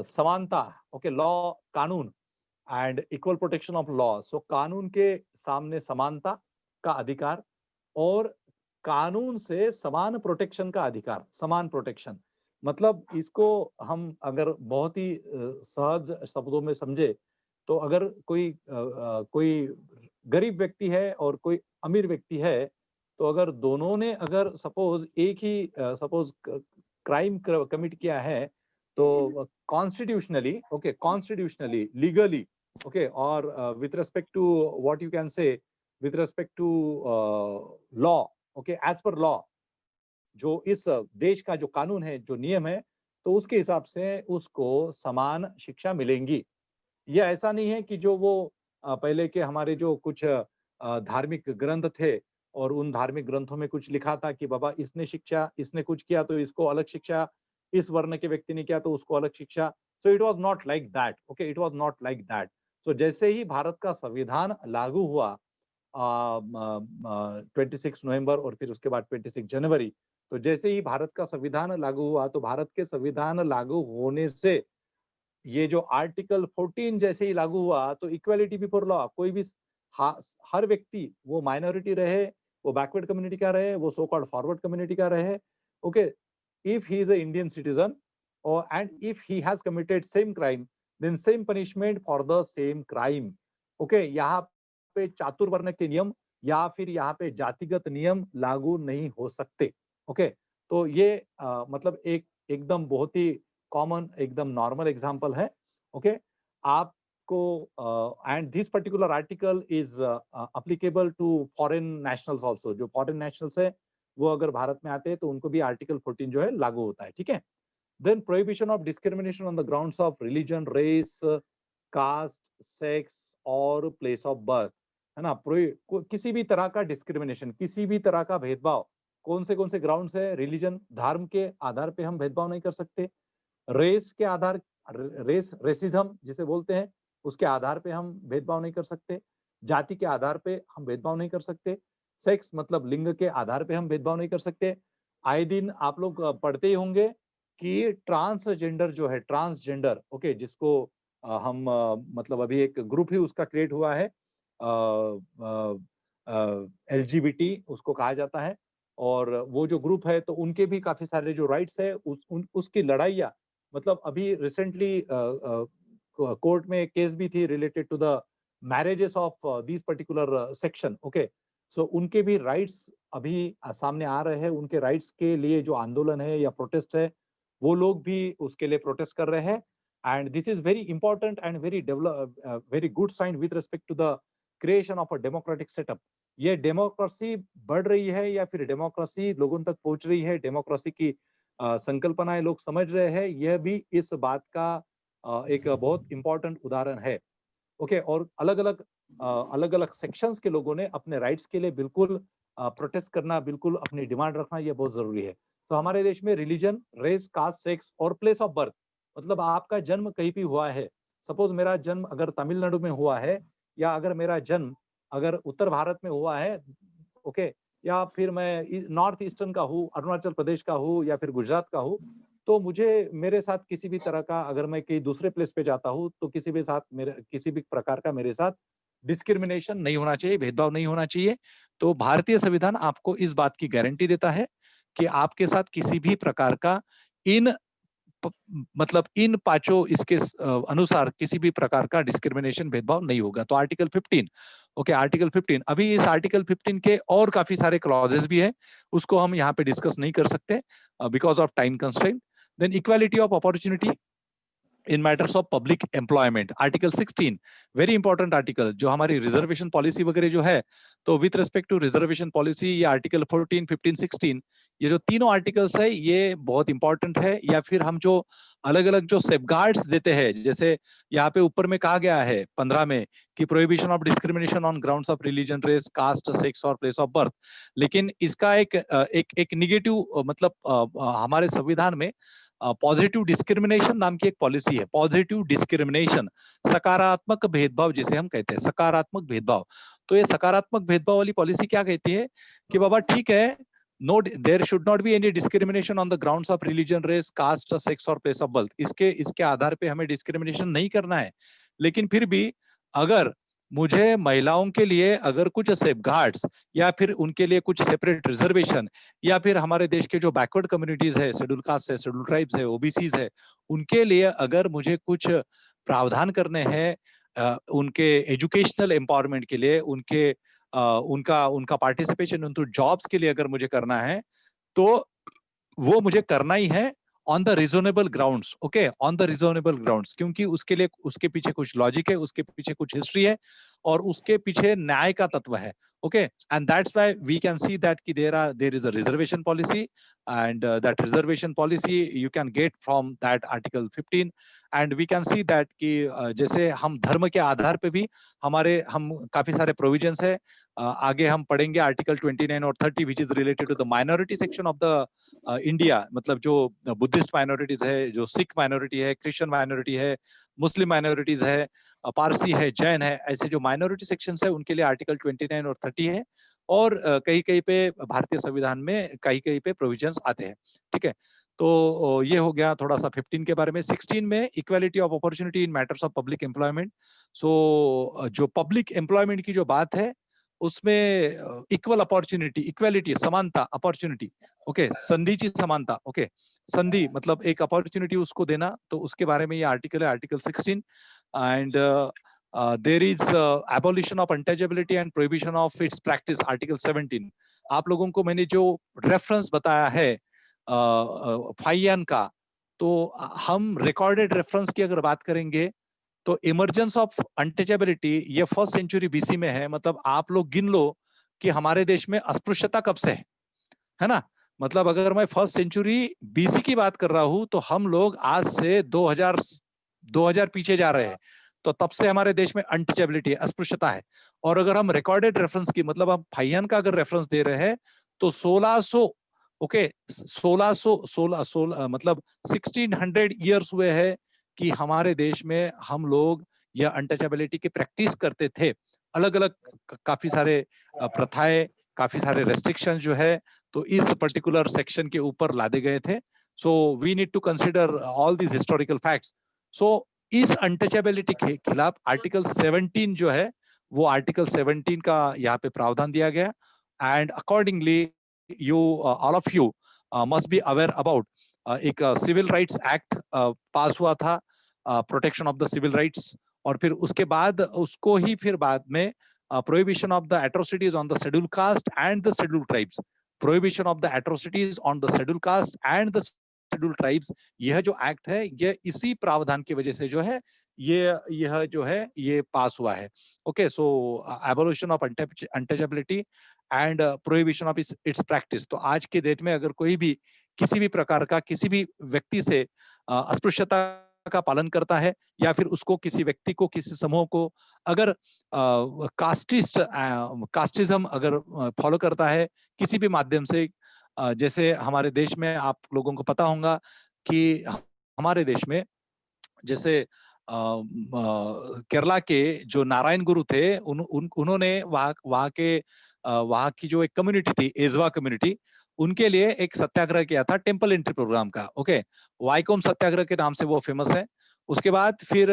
समानता, ओके, लॉ कानून and equal protection of law. So कानून के सामने समानता का अधिकार और कानून से समान प्रोटेक्शन का अधिकार, समान प्रोटेक्शन। मतलब इसको हम अगर बहुत ही सहज शब्दों में समझे तो अगर कोई गरीब व्यक्ति है और कोई अमीर व्यक्ति है, तो अगर दोनों ने अगर सपोज एक ही सपोज क्राइम कमिट किया है, तो constitutionally, okay, constitutionally, legally, okay, और with respect to what you can say, with respect to law, okay, as per law, जो इस देश का जो कानून है, जो नियम है, तो उसके हिसाब से उसको समान शिक्षा मिलेंगी। ये ऐसा नहीं है कि जो वो पहले के हमारे जो कुछ धार्मिक ग्रंथ थे और उन धार्मिक ग्रंथों में कुछ लिखा था कि बाबा इसने कुछ किया तो इसको अलग शिक्षा, इस वर्ण के व्यक्ति ने किया तो उसको अलग शिक्षा। So it was not like that. Okay, it was not like that. So जैसे ही भारत का संविधान लागू हुआ 26 नवंबर और फिर उसके बाद 26 जनवरी, तो जैसे ही भारत का संविधान लागू हुआ, तो भारत के संविधान लागू होने से ये जो आर्टिकल 14 जैसे ही लागू हुआ, तो इक्वालिटी बिफोर लॉ, कोई भी हर व्यक्ति, वो माइनॉरिटी रहे, वो बैकवर्ड कम्युनिटी का रहे, वो सो कॉल्ड फॉरवर्ड कम्युनिटी का रहे, okay, if he is a Indian citizen और and if he has committed same crime, then same punishment for the same crime. Okay, यहाँ पे चातुर्वर्ण के नियम या फिर यहाँ पे जातिगत नियम लागू नहीं हो सकते। ओके, तो ये मतलब एक एकदम बहुत ही कॉमन, एकदम नॉर्मल एग्जांपल है। ओके, आपको and this particular article is applicable to foreign nationals also. जो फॉरेन नेशनल्स है वो अगर भारत में आते हैं तो उनको भी आर्टिकल 14 जो है लागू होता है। ठीक है, then prohibition of discrimination on the grounds of religion, race, caste, sex और प्लेस ऑफ बर्थ, है ना। किसी भी तरह का डिस्क्रिमिनेशन, किसी भी तरह का भेदभाव, कौन से ग्राउंड्स है? रिलीजन, धर्म के आधार पे हम भेदभाव नहीं कर सकते। रेस के आधार, रेसिज्म जिसे बोलते हैं, उसके आधार पे हम भेदभाव नहीं कर सकते। जाति के आधार पे हम भेदभाव नहीं कर सकते। सेक्स मतलब लिंग के आधार पे हम भेदभाव नहीं कर सकते। आए दिन आप लोग पढ़ते ही होंगे कि ट्रांसजेंडर जो है, ट्रांसजेंडर, ओके, जिसको मतलब अभी एक ग्रुप ही उसका क्रिएट हुआ है, LGBT उसको कहा जाता है, और वो जो ग्रुप है तो उनके भी काफी सारे जो राइट्स है उसकी लड़ाइयाँ, मतलब अभी रिसेंटली कोर्ट में एक केस भी थी related to the marriages of this particular section. Okay, so उनके भी राइट्स अभी सामने आ रहे हैं, उनके राइट्स के लिए जो आंदोलन है या प्रोटेस्ट है, वो लोग भी उसके लिए प्रोटेस्ट कर रहे हैं। And this is very important and very good sign with respect to the creation of a democratic setup. ये डेमोक्रेसी बढ़ रही है या फिर डेमोक्रेसी लोगों तक पहुंच रही है, डेमोक्रेसी की संकल्पनाएं लोग समझ रहे हैं, यह भी इस बात का एक बहुत इंपॉर्टेंट उदाहरण है। ओके, और अलग अलग सेक्शंस के लोगों ने अपने राइट्स के लिए बिल्कुल प्रोटेस्ट करना, बिल्कुल अपनी डिमांड रखना, यह बहुत जरूरी है। तो हमारे देश में रिलीजन, रेस, कास्ट, सेक्स और प्लेस ऑफ बर्थ, मतलब आपका जन्म कहीं भी हुआ है, सपोज मेरा जन्म अगर तमिलनाडु में हुआ है, या अगर मेरा जन्म अगर उत्तर भारत में हुआ है, ओके, या फिर मैं नॉर्थ ईस्टर्न का हूँ, अरुणाचल प्रदेश का हूँ या फिर गुजरात का हूँ, तो मुझे मेरे साथ किसी भी तरह का, अगर मैं कहीं दूसरे प्लेस पे जाता हूँ तो किसी भी प्रकार का मेरे साथ डिस्क्रिमिनेशन नहीं होना चाहिए, भेदभाव नहीं होना चाहिए। तो भारतीय संविधान आपको इस बात की गारंटी देता है कि आपके साथ किसी भी प्रकार का मतलब इन पांचों इसके अनुसार किसी भी प्रकार का डिस्क्रिमिनेशन, भेदभाव नहीं होगा। तो आर्टिकल 15, ओके, आर्टिकल 15, अभी इस आर्टिकल 15 के और काफी सारे क्लॉजेस भी है, उसको हम यहाँ पे डिस्कस नहीं कर सकते because of time constraint. Then equality of opportunity in matters of public employment, article 16, very important article, जो हमारी रिजर्वेशन पॉलिसी वगैरह जो है, तो with respect to reservation policy ये आर्टिकल 14, 15, 16, ये जो तीनों आर्टिकल्स है ये बहुत इंपॉर्टेंट है। या फिर हम जो अलग अलग जो सेफगार्ड्स देते हैं, जैसे यहाँ पे ऊपर में कहा गया है 15 में कि prohibition of discrimination on grounds of religion, race, caste, sex और प्लेस ऑफ बर्थ, लेकिन इसका एक निगेटिव मतलब हमारे संविधान में पॉजिटिव डिस्क्रिमिनेशन नाम की एक पॉलिसी है। पॉजिटिव डिस्क्रिमिनेशन, सकारात्मक भेदभाव जिसे हम कहते हैं, सकारात्मक भेदभाव। तो ये सकारात्मक भेदभाव वाली पॉलिसी क्या कहती है कि बाबा ठीक है, no, there should not be any discrimination on the grounds of religion, race, caste, sex और प्लेस ऑफ बर्थ, इसके आधार पे हमें डिस्क्रिमिनेशन नहीं करना है। लेकिन फिर भी अगर मुझे महिलाओं के लिए अगर कुछ सेफगार्ड्स या फिर उनके लिए कुछ सेपरेट रिजर्वेशन, या फिर हमारे देश के जो बैकवर्ड कम्युनिटीज है, शेड्यूल कास्ट है, शेड्यूल ट्राइब्स है, ओबीसीज है, उनके लिए अगर मुझे कुछ प्रावधान करने हैं उनके एजुकेशनल एम्पावरमेंट के लिए, उनका पार्टिसिपेशन उनको जॉब्स के लिए अगर मुझे करना है, तो वो मुझे करना ही है on the reasonable grounds. Okay, on the reasonable grounds, क्योंकि उसके लिए उसके पीछे कुछ लॉजिक है, उसके पीछे कुछ हिस्ट्री है, और उसके पीछे न्याय का तत्व है। Okay, and that's why we can see that कि there is a reservation policy, and that reservation policy you can get from that article 15। And we can see that कि जैसे हम धर्म के आधार पे भी हम काफी सारे प्रोविजंस है, आगे हम पढ़ेंगे आर्टिकल 29 और 30 which is related to the minority section of the India, मतलब जो बुद्धिस्ट माइनॉरिटीज है, जो सिख माइनॉरिटी है, क्रिश्चियन माइनॉरिटी है, मुस्लिम माइनॉरिटीज है, पारसी है, जैन है, ऐसे जो माइनॉरिटी सेक्शंस है उनके लिए आर्टिकल 29 और 30 है। और कहीं कहीं पे भारतीय संविधान में कहीं कहीं पे प्रोविजंस आते हैं। ठीक है, तो ये हो गया थोड़ा सा 15 के बारे में। 16 में equality of opportunity in matters of public employment. So जो पब्लिक एम्प्लॉयमेंट की जो बात है उसमें इक्वल अपॉर्चुनिटी, इक्वालिटी, समानता, अपॉर्चुनिटी, ओके, संधि की समानता, ओके, संधि मतलब एक अपॉर्चुनिटी उसको देना, तो उसके बारे में ये आर्टिकल है, article 16। And there is abolition of untouchability and prohibition of its practice, article 17। आप लोगों को मैंने जो रेफरेंस बताया है फाइयान का, तो हम रिकॉर्डेड रेफरेंस की अगर बात करेंगे तो इमरजेंस ऑफ अनटचेबिलिटी ये 1st सेंचुरी बीसी में है। मतलब आप लोग गिन लो कि हमारे देश में अस्पृश्यता कब से है ना। मतलब अगर मैं 1st सेंचुरी बीसी की बात कर रहा हूं तो हम लोग आज से 2000 पीछे जा रहे हैं, तो तब से हमारे देश में अनटचेबिलिटी है, अस्पृश्यता है। और अगर हम रिकॉर्डेड रेफरेंस की, मतलब हम फाइयान का अगर रेफरेंस दे रहे हैं तो 1600, ओके, 1600 मतलब 1600 ईयर्स हुए हैं कि हमारे देश में हम लोग यह अनटचेबिलिटी की प्रैक्टिस करते थे। अलग अलग काफी सारे प्रथाएं, काफी सारे रेस्ट्रिक्शंस जो है तो इस पर्टिकुलर सेक्शन के ऊपर लादे गए थे। So we need to consider all these historical facts. So इस अनटचेबिलिटी के खिलाफ आर्टिकल 17 जो है वो आर्टिकल 17 का यहाँ पे प्रावधान दिया गया and accordingly you all of you must be aware about एक सिविल राइट्स एक्ट पास हुआ था protection of the civil rights और फिर उसके बाद उसको ही फिर बाद में prohibition of the atrocities on the schedule caste and the schedule tribes prohibition of the atrocities on the schedule caste and the schedule tribes यह जो एक्ट है ये इसी प्रावधान की वजह से जो है यह जो है ये पास हुआ है okay so abolition of untouchability and prohibition of its practice तो आज के डेट में अगर कोई भी किसी भी प्रकार का किसी भी व्यक्ति से अस्पृश्यता का पालन करता है या फिर उसको किसी व्यक्ति को किसी समूह को अगर कास्टिज्म अगर फॉलो करता है किसी भी माध्यम से जैसे हमारे देश में आप लोगों को पता होगा कि हमारे देश में जैसे केरला के जो नारायण गुरु थे उन्होंने वहाँ की जो एक कम्युनिटी थी एजवा कम्युनिटी उनके लिए एक सत्याग्रह किया था टेम्पल एंट्री प्रोग्राम का ओके वाइकोम सत्याग्रह के नाम से वो फेमस है उसके बाद फिर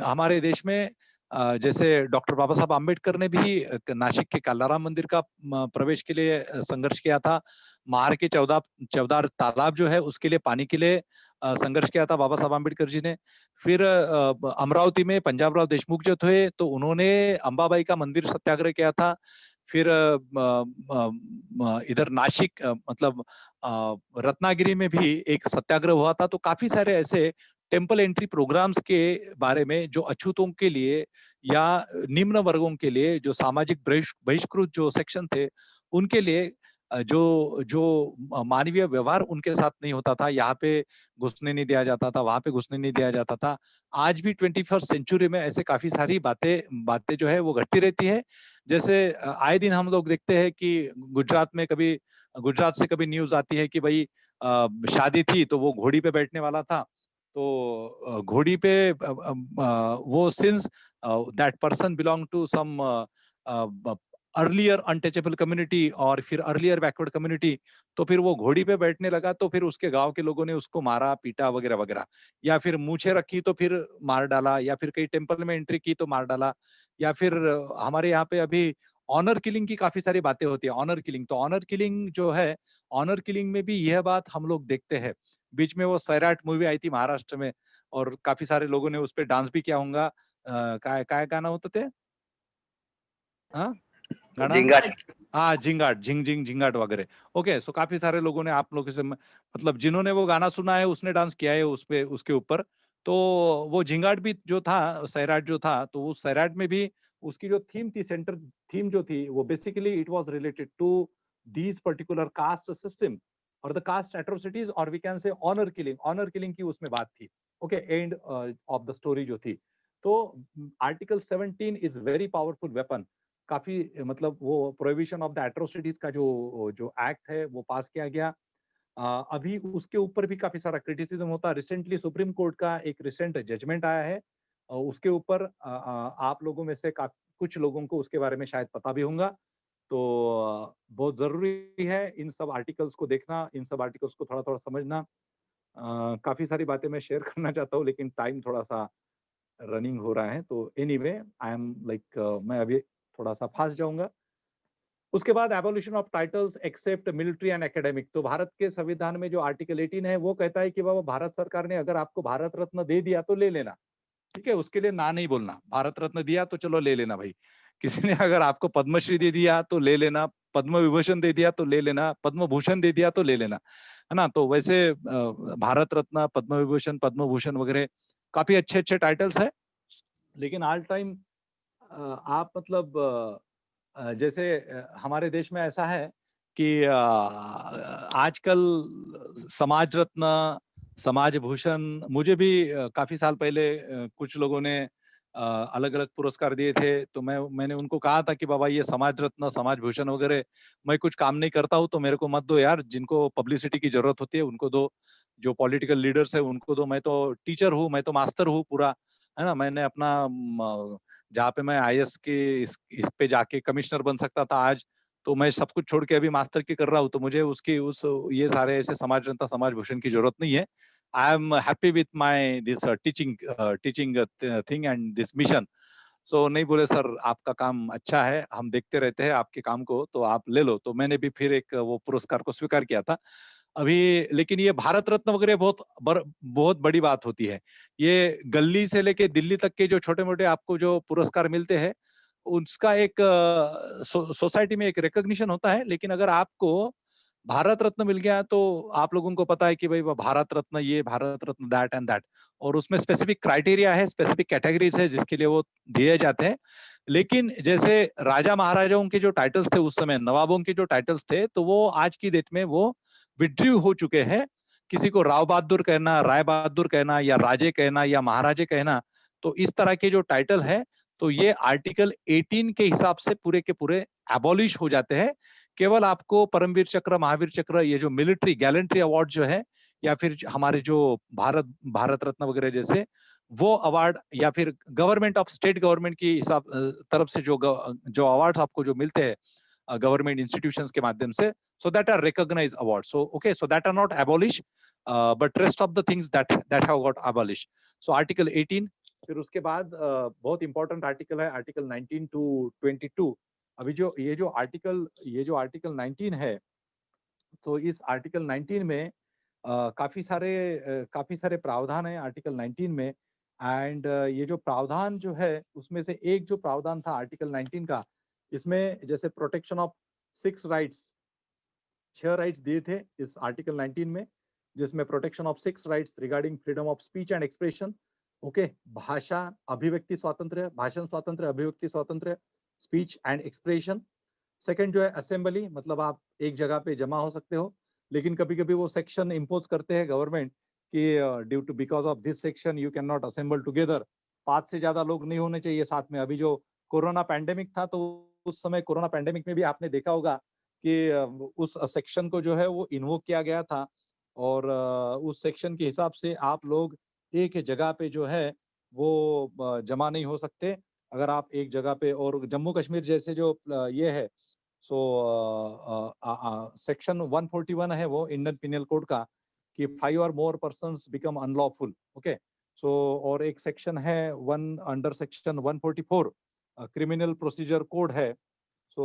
हमारे देश में जैसे डॉक्टर बाबा साहब आम्बेडकर ने भी नासिक के कालाराम मंदिर का प्रवेश के लिए संघर्ष किया था महार के चौदार तालाब जो है उसके लिए पानी के लिए संघर्ष किया था बाबा साहब आम्बेडकर जी ने फिर अमरावती में पंजाबराव देशमुख जो थे तो उन्होंने अंबाबाई का मंदिर सत्याग्रह किया था फिर इधर नासिक मतलब रत्नागिरी में भी एक सत्याग्रह हुआ था तो काफी सारे ऐसे टेम्पल एंट्री प्रोग्राम्स के बारे में जो अछूतों के लिए या निम्न वर्गों के लिए जो सामाजिक बहिष्कृत जो सेक्शन थे उनके लिए जो मानवीय व्यवहार उनके साथ नहीं होता था यहाँ पे घुसने नहीं दिया जाता था वहां पे घुसने नहीं दिया जाता था आज भी 21st सेंचुरी में ऐसे काफी सारी बातें जो है वो घटती रहती है जैसे आए दिन हम लोग देखते हैं कि गुजरात से कभी न्यूज आती है कि भाई शादी थी तो वो घोड़ी पे बैठने वाला था तो घोड़ी पे वो since that person belong to some earlier untouchable community और फिर अर्लियर बैकवर्ड कम्युनिटी तो फिर वो घोड़ी पे बैठने लगा तो फिर उसके गांव के लोगों ने उसको मारा पीटा वगैरह वगैरह या फिर मूछें रखी तो फिर मार डाला या फिर कई टेम्पल में एंट्री की तो मार डाला या फिर हमारे यहाँ पे अभी ऑनर किलिंग की काफी सारी बातें होती है ऑनर किलिंग तो ऑनर किलिंग जो है ऑनर किलिंग में भी यह बात हम लोग देखते हैं बीच में वो सैराट मूवी आई थी महाराष्ट्र में और काफी सारे लोगों ने उस पर डांस भी किया होगा काय गाना होता थे हाँ झिंगाट झिंगाट वगैरह ओके सो काफी सारे लोगों ने आप लोगों से मतलब जिन्होंने वो गाना सुना है उसने डांस किया है उसके ऊपर तो वो झिंगाट भी जो था सैराट जो था तो उस सैराट में भी उसकी जो थीम थी सेंटर थीम जो थी वो basically it was related to these particular caste system और द कास्ट एट्रोसिटीज और we can say honour killing की उसमें बात थी okay end of the story जो थी तो article 17 is very powerful weapon काफी मतलब वो प्रोहिबिशन ऑफ द एट्रोसिटीज का जो एक्ट है वो पास किया गया अभी उसके ऊपर भी काफी सारा क्रिटिसिज्म होता है रिसेंटली सुप्रीम कोर्ट का एक रिसेंट जजमेंट आया है उसके ऊपर आप लोगों में से कुछ लोगों को उसके बारे में शायद पता भी होगा तो बहुत जरूरी है इन सब आर्टिकल्स को देखना इन सब आर्टिकल्स को थोड़ा थोड़ा समझना काफी सारी बातें मैं शेयर करना चाहता हूँ लेकिन टाइम थोड़ा सा रनिंग हो रहा है तो एनीवे आई एम लाइक मैं अभी थोड़ा सा फास्ट जाऊंगा उसके बाद abolition of titles except military and academic तो भारत के संविधान में जो आर्टिकल 18 है वो कहता है कि बाबा भारत सरकार ने अगर आपको भारत रत्न दे दिया तो ले लेना ठीक है उसके लिए ना नहीं बोलना भारत रत्न दिया तो चलो ले लेना भाई किसी ने अगर आपको पद्मश्री दे दिया तो ले लेना पद्म विभूषण दे दिया तो ले लेना पद्म भूषण दे दिया तो ले लेना है ना तो वैसे भारत रत्न पद्म विभूषण पद्म भूषण वगैरह काफी अच्छे अच्छे टाइटल्स है लेकिन ऑल टाइम आप मतलब जैसे हमारे देश में ऐसा है कि आजकल समाज रत्न समाज भूषण मुझे भी काफी साल पहले कुछ लोगों ने अलग अलग पुरस्कार दिए थे तो मैंने उनको कहा था कि बाबा ये समाज रत्न समाज भूषण वगैरह मैं कुछ काम नहीं करता हूँ तो मेरे को मत दो यार जिनको पब्लिसिटी की जरूरत होती है उनको दो जो पॉलिटिकल लीडर्स है उनको दो मैं तो टीचर हूँ मैं तो मास्टर हूँ पूरा है ना मैंने अपना जहाँ पे मैं IAS के इस पे जाके कमिश्नर बन सकता था आज तो मैं सब कुछ छोड़ के अभी मास्टर की कर रहा हूँ, तो मुझे उसकी उस ये सारे ऐसे समाज जनता समाज भूषण की जरूरत नहीं है. I am happy with my this teaching thing and this mission. So नहीं बोले सर आपका काम अच्छा है, हम देखते रहते हैं आपके काम को, तो आप ले लो. तो मैंने भी फिर एक वो पुरस्कार को स्वीकार किया था अभी. लेकिन ये भारत रत्न वगैरह बहुत बड़ी बात होती है. ये गली से लेके दिल्ली तक के जो छोटे मोटे आपको जो पुरस्कार मिलते हैं, उसका एक सोसाइटी में एक रिकॉग्निशन होता है. लेकिन अगर आपको भारत रत्न मिल गया तो आप लोगों को पता है कि भाई वो भारत रत्न ये, Bharat Ratna that and that, और उसमें स्पेसिफिक क्राइटेरिया है, स्पेसिफिक कैटेगरीज है जिसके लिए वो दिए जाते हैं. लेकिन जैसे राजा महाराजाओं के जो टाइटल्स थे उस समय, नवाबों के जो टाइटल्स थे, तो वो आज की डेट में वो विड्रू हो चुके हैं. किसी को राव बहादुर कहना, राय बहादुर कहना, या राजे कहना, या महाराजे कहना, तो इस तरह के जो टाइटल है, तो ये आर्टिकल 18 के हिसाब से पूरे के पूरे एबॉलिश हो जाते हैं. केवल आपको परमवीर चक्र, महावीर चक्र, ये जो मिलिट्री गैलेंट्री अवार्ड जो है, या फिर हमारे जो भारत रत्न वगैरह जैसे वो अवार्ड, या फिर गवर्नमेंट ऑफ स्टेट गवर्नमेंट की हिसाब तरफ से जो अवार्ड्स आपको जो मिलते हैं गवर्नमेंट इंस्टीट्यूशंस के माध्यम से, so that are recognized awards. So okay, so that are not abolished, but rest of the things that have got abolished. So article 18, फिर उसके बाद बहुत इंपॉर्टेंट आर्टिकल है आर्टिकल 19 टू 22. अभी जो ये जो आर्टिकल 19 है, तो इस आर्टिकल 19 में काफी सारे प्रावधान है आर्टिकल 19 में. एंड ये जो प्रावधान जो है उसमें से एक जो प्रावधान था आर्टिकल 19 का, इसमें जैसे प्रोटेक्शन ऑफ 6 राइट्स दिए थे इस आर्टिकल 19 में, जिसमें protection of 6 rights regarding freedom of speech and expression. Okay, भाषा, अभिव्यक्ति स्वातंत्र्य, भाषण स्वातंत्र्य, अभिव्यक्ति स्वातंत्र्य, स्पीच एंड एक्सप्रेशन. सेकंड जो है असेंबली, मतलब आप एक जगह पे जमा हो सकते हो, लेकिन कभी कभी वो सेक्शन इम्पोज करते हैं गवर्नमेंट कि due to because of this section you can not assemble together. 5 से ज्यादा लोग नहीं होने चाहिए साथ में. अभी जो कोरोना पैंडेमिक था, तो उस समय कोरोना पैंडेमिक में भी आपने देखा होगा कि उस सेक्शन को जो है वो इन्वोक किया गया था, और उस सेक्शन के हिसाब से आप लोग एक जगह पे जो है वो जमा नहीं हो सकते. अगर आप एक जगह पे, और जम्मू कश्मीर जैसे जो ये है, सो सेक्शन 141 है वो इंडियन पिनल कोड का, कि 5 और more persons become unlawful. Okay, so और एक सेक्शन है under section 144 criminal procedure code है. सो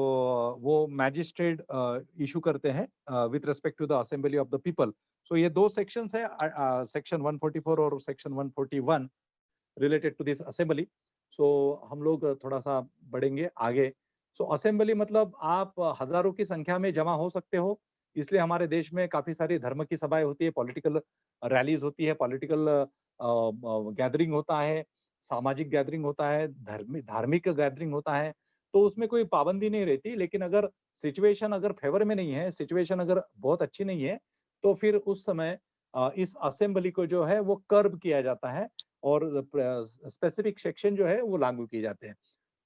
वो मैजिस्ट्रेट इशू करते हैं with respect to the assembly of the people. So ये 2 सेक्शंस है, सेक्शन 144 और section 141 related to this assembly. So हम लोग थोड़ा सा बढ़ेंगे आगे. सो असेंबली मतलब आप हजारों की संख्या में जमा हो सकते हो, इसलिए हमारे देश में काफी सारी धर्म की सभाएं होती है, पॉलिटिकल रैलीज होती है, पॉलिटिकल गैदरिंग होता है, सामाजिक गैदरिंग होता है, धार्मिक गैदरिंग होता है. तो उसमें कोई पाबंदी नहीं रहती. लेकिन अगर सिचुएशन अगर फेवर में नहीं है, सिचुएशन अगर बहुत अच्छी नहीं है, तो फिर उस समय इस असेंबली को जो है वो कर्ब किया जाता है, और स्पेसिफिक सेक्शन जो है वो लागू किए जाते हैं.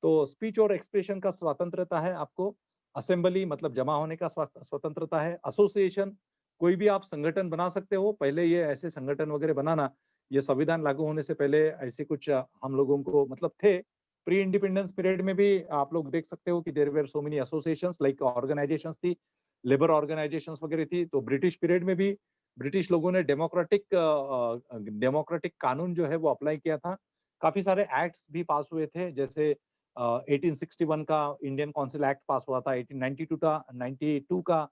तो स्पीच और एक्सप्रेशन का स्वतंत्रता है आपको. असेंबली मतलब जमा होने का स्वतंत्रता है. एसोसिएशन, कोई भी आप संगठन बना सकते हो. पहले ये ऐसे संगठन वगैरह बनाना, ये संविधान लागू होने से पहले ऐसे कुछ हम लोगों को मतलब थे. प्री इंडिपेंडेंस पीरियड में भी आप लोग देख सकते हो कि there were so many associations, like organisations थी, लेबर ऑर्गेनाइजेशंस वगैरह थी. तो ब्रिटिश पीरियड में भी ब्रिटिश लोगों ने डेमोक्रेटिक कानून जो है वो अप्लाई किया था. काफी सारे एक्ट्स भी पास हुए थे, जैसे 1861 का इंडियन काउंसिल एक्ट पास हुआ था, 1892 का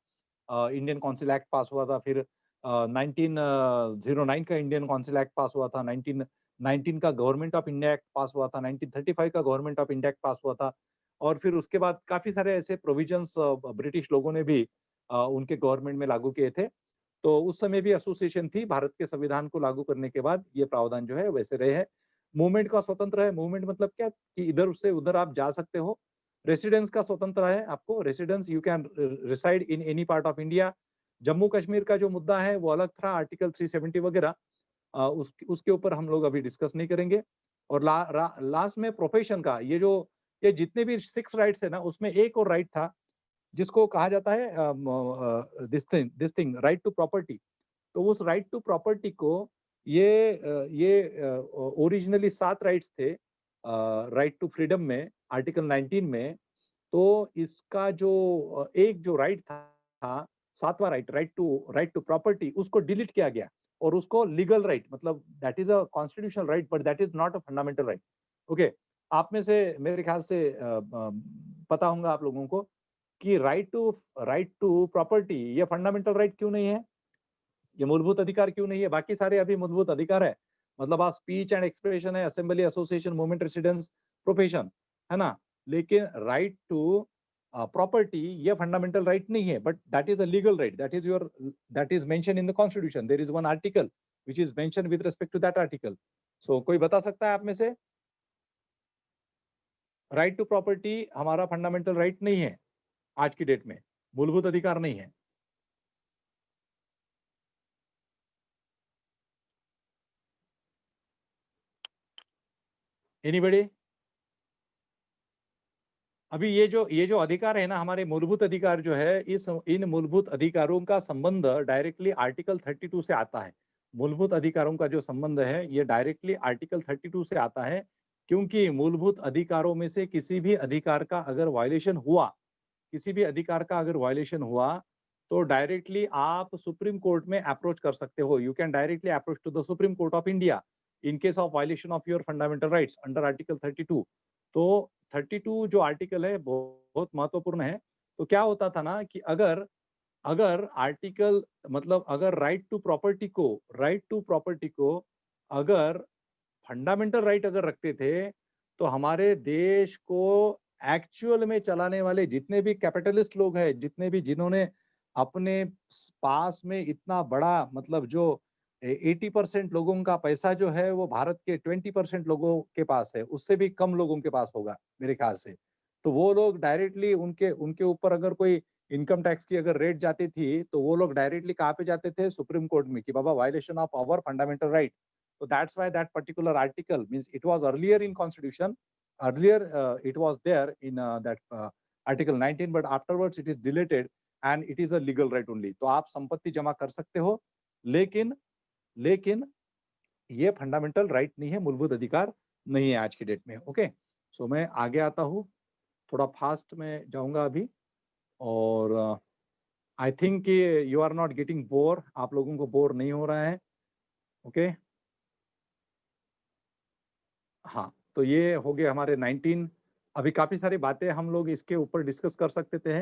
इंडियन काउंसिल एक्ट पास हुआ था, फिर 1909 का इंडियन काउंसिल एक्ट पास हुआ था, 1919 का government of India act pass हुआ था, 1935 का government of India act pass हुआ था. और फिर उसके बाद काफी सारे ऐसे प्रोविजंस ब्रिटिश लोगों ने भी उनके गवर्नमेंट में लागू किए थे. तो उस समय भी एसोसिएशन थी. भारत के संविधान को लागू करने के बाद ये प्रावधान जो है वैसे रहे हैं. मूवमेंट का स्वतंत्र है. मूवमेंट मतलब क्या, कि इधर से उधर आप जा सकते हो. रेसिडेंस का स्वतंत्र है आपको. Residence, you can reside in any part of India. Jammu Kashmir का जो मुद्दा है वो अलग था, आर्टिकल 370 वगैरह, उसके ऊपर हम लोग अभी डिस्कस नहीं करेंगे. और लास्ट में प्रोफेशन का, ये जितने भी 6 राइट्स है ना, उसमें एक और राइट था जिसको कहा जाता है this thing right to property. तो उस राइट टू प्रॉपर्टी को ये ओरिजिनली 7 राइट्स थे राइट टू फ्रीडम में, आर्टिकल 19 में. तो इसका जो एक जो राइट था, 7वां राइट टू प्रॉपर्टी, उसको डिलीट किया गया और उसको लीगल राइट, मतलब that is a constitutional right but that is not a fundamental right. Okay, आप में से मेरे ख्याल से पता होगा आप लोगों को कि राइट टू प्रॉपर्टी ये फंडामेंटल राइट क्यों नहीं है, ये मूलभूत अधिकार क्यों नहीं है? बाकी सारे अभी मूलभूत अधिकार है, मतलब आप स्पीच एंड एक्सप्रेशन है, assembly, association, movement, residence, profession, है ना? लेकिन राइट टू प्रॉपर्टी ये फंडामेंटल राइट नहीं है, but that is a legal right, that is mention in the constitution. There is one article which is mention with respect to that article. So कोई बता सकता है आप में से? राइट टू प्रॉपर्टी हमारा फंडामेंटल राइट नहीं है आज की डेट में, मूलभूत अधिकार नहीं है। एनीबॉडी? अभी ये जो अधिकार है ना, हमारे मूलभूत अधिकार जो है, इन मूलभूत अधिकारों का संबंध डायरेक्टली आर्टिकल 32 से आता है। मूलभूत अधिकारों का जो संबंध है ये डायरेक्टली आर्टिकल 32 से आता है, क्योंकि मूलभूत अधिकारों में से किसी भी अधिकार का अगर वायलेशन हुआ, किसी भी अधिकार का अगर वायलेशन हुआ, तो डायरेक्टली आप सुप्रीम कोर्ट में अप्रोच कर सकते हो। You can directly approach to the supreme court of India in case of violation of your fundamental rights under article 32। तो 32 जो आर्टिकल है बहुत महत्वपूर्ण है। तो क्या होता था ना कि अगर अगर आर्टिकल, मतलब अगर राइट टू प्रॉपर्टी को अगर फंडामेंटल राइट अगर रखते थे, तो हमारे देश को एक्चुअल में चलाने वाले जितने भी कैपिटलिस्ट लोग हैं, जितने भी जिन्होंने अपने पास में इतना बड़ा, मतलब जो 80% लोगों का पैसा जो है वो भारत के 20% लोगों के पास है, उससे भी कम लोगों के पास होगा मेरे ख्याल से। तो वो लोग डायरेक्टली उनके उनके ऊपर अगर कोई इनकम टैक्स की अगर रेट जाती थी, तो वो लोग डायरेक्टली कहाँ पे जाते थे? सुप्रीम कोर्ट में, कि बाबा violation of our fundamental right. So that's why that particular article, means it was earlier in constitution, earlier it was there in that article 19, but afterwards it is deleted and it is a legal right only. तो आप संपत्ति जमा कर सकते हो, लेकिन लेकिन ये फंडामेंटल राइट नहीं है, मूलभूत अधिकार नहीं है आज की डेट में। ओके, सो मैं आगे आता हूँ, थोड़ा फास्ट में जाऊंगा अभी। और I think you are not getting bore, आप लोगों को बोर नहीं हो रहा है। ओके, हाँ, तो ये हो गए हमारे 19। अभी काफी सारी बातें हम लोग इसके ऊपर डिस्कस कर सकते थे।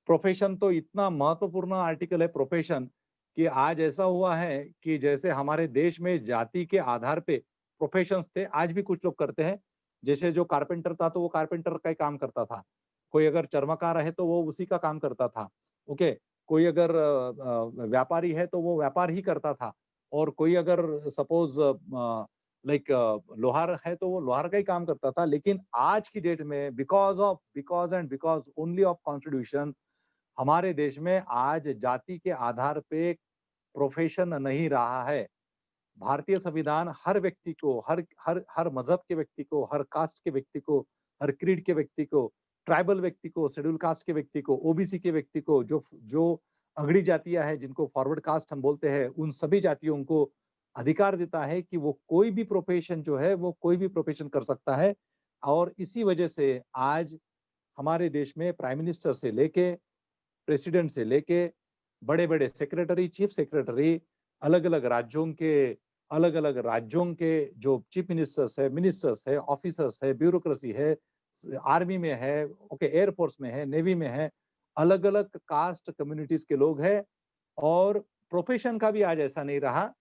प्रोफेशन तो इतना महत्वपूर्ण आर्टिकल है प्रोफेशन, कि आज ऐसा हुआ है कि जैसे हमारे देश में जाति के आधार पे प्रोफेशंस थे, आज भी कुछ लोग करते हैं। जैसे जो कारपेंटर था तो वो कारपेंटर का ही काम करता था, कोई अगर चर्मकार है तो वो उसी का काम करता था। ओके, कोई अगर व्यापारी है तो वो व्यापार ही करता था, और कोई अगर सपोज लाइक लोहार है तो वो लोहार का ही काम करता था। लेकिन आज की डेट में बिकॉज ओनली ऑफ कॉन्स्टिट्यूशन, हमारे देश में आज जाति के आधार पे प्रोफेशन नहीं रहा है। भारतीय संविधान हर व्यक्ति को, हर हर हर मजहब के व्यक्ति को, हर कास्ट के व्यक्ति को, हर क्रीड के व्यक्ति को, ट्राइबल व्यक्ति को, शेड्यूल कास्ट के व्यक्ति को, ओबीसी के व्यक्ति को, जो जो अगड़ी जातियां हैं जिनको फॉरवर्ड कास्ट हम बोलते हैं, उन सभी जातियों को अधिकार देता है कि वो कोई भी प्रोफेशन जो है वो कोई भी प्रोफेशन कर सकता है। और इसी वजह से आज हमारे देश में प्राइम मिनिस्टर से लेके, प्रेसिडेंट से लेके, बड़े-बड़े सेक्रेटरी, चीफ सेक्रेटरी, अलग-अलग राज्यों के जो चीफ मिनिस्टर्स है, ऑफिसर्स है, ब्यूरोक्रेसी है, आर्मी में है, ओके, एयरफोर्स में है, नेवी में है, अलग-अलग कास्ट कम्युनिटीज के लोग हैं। और प्रोफेशन का भी आज ऐसा नहीं रहा।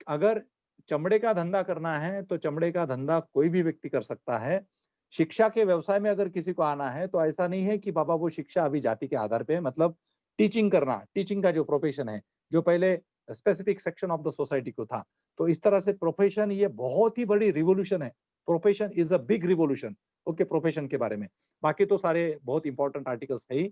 अगर चमड़े का धंधा करना है तो चमड़े का धंधा कोई भी व्यक्ति कर सकता है। शिक्षा के व्यवसाय में अगर किसी को आना है तो ऐसा नहीं है कि बाबा वो शिक्षा अभी जाति के आधार पे है, मतलब टीचिंग करना, टीचिंग का जो प्रोफेशन है, जो पहले specific section of the society को था। तो इस तरह से प्रोफेशन ये बहुत ही बड़ी रिवॉल्यूशन है। Profession is a big revolution. Okay, profession के बारे में बाकी तो सारे बहुत इंपॉर्टेंट आर्टिकल्स है ही,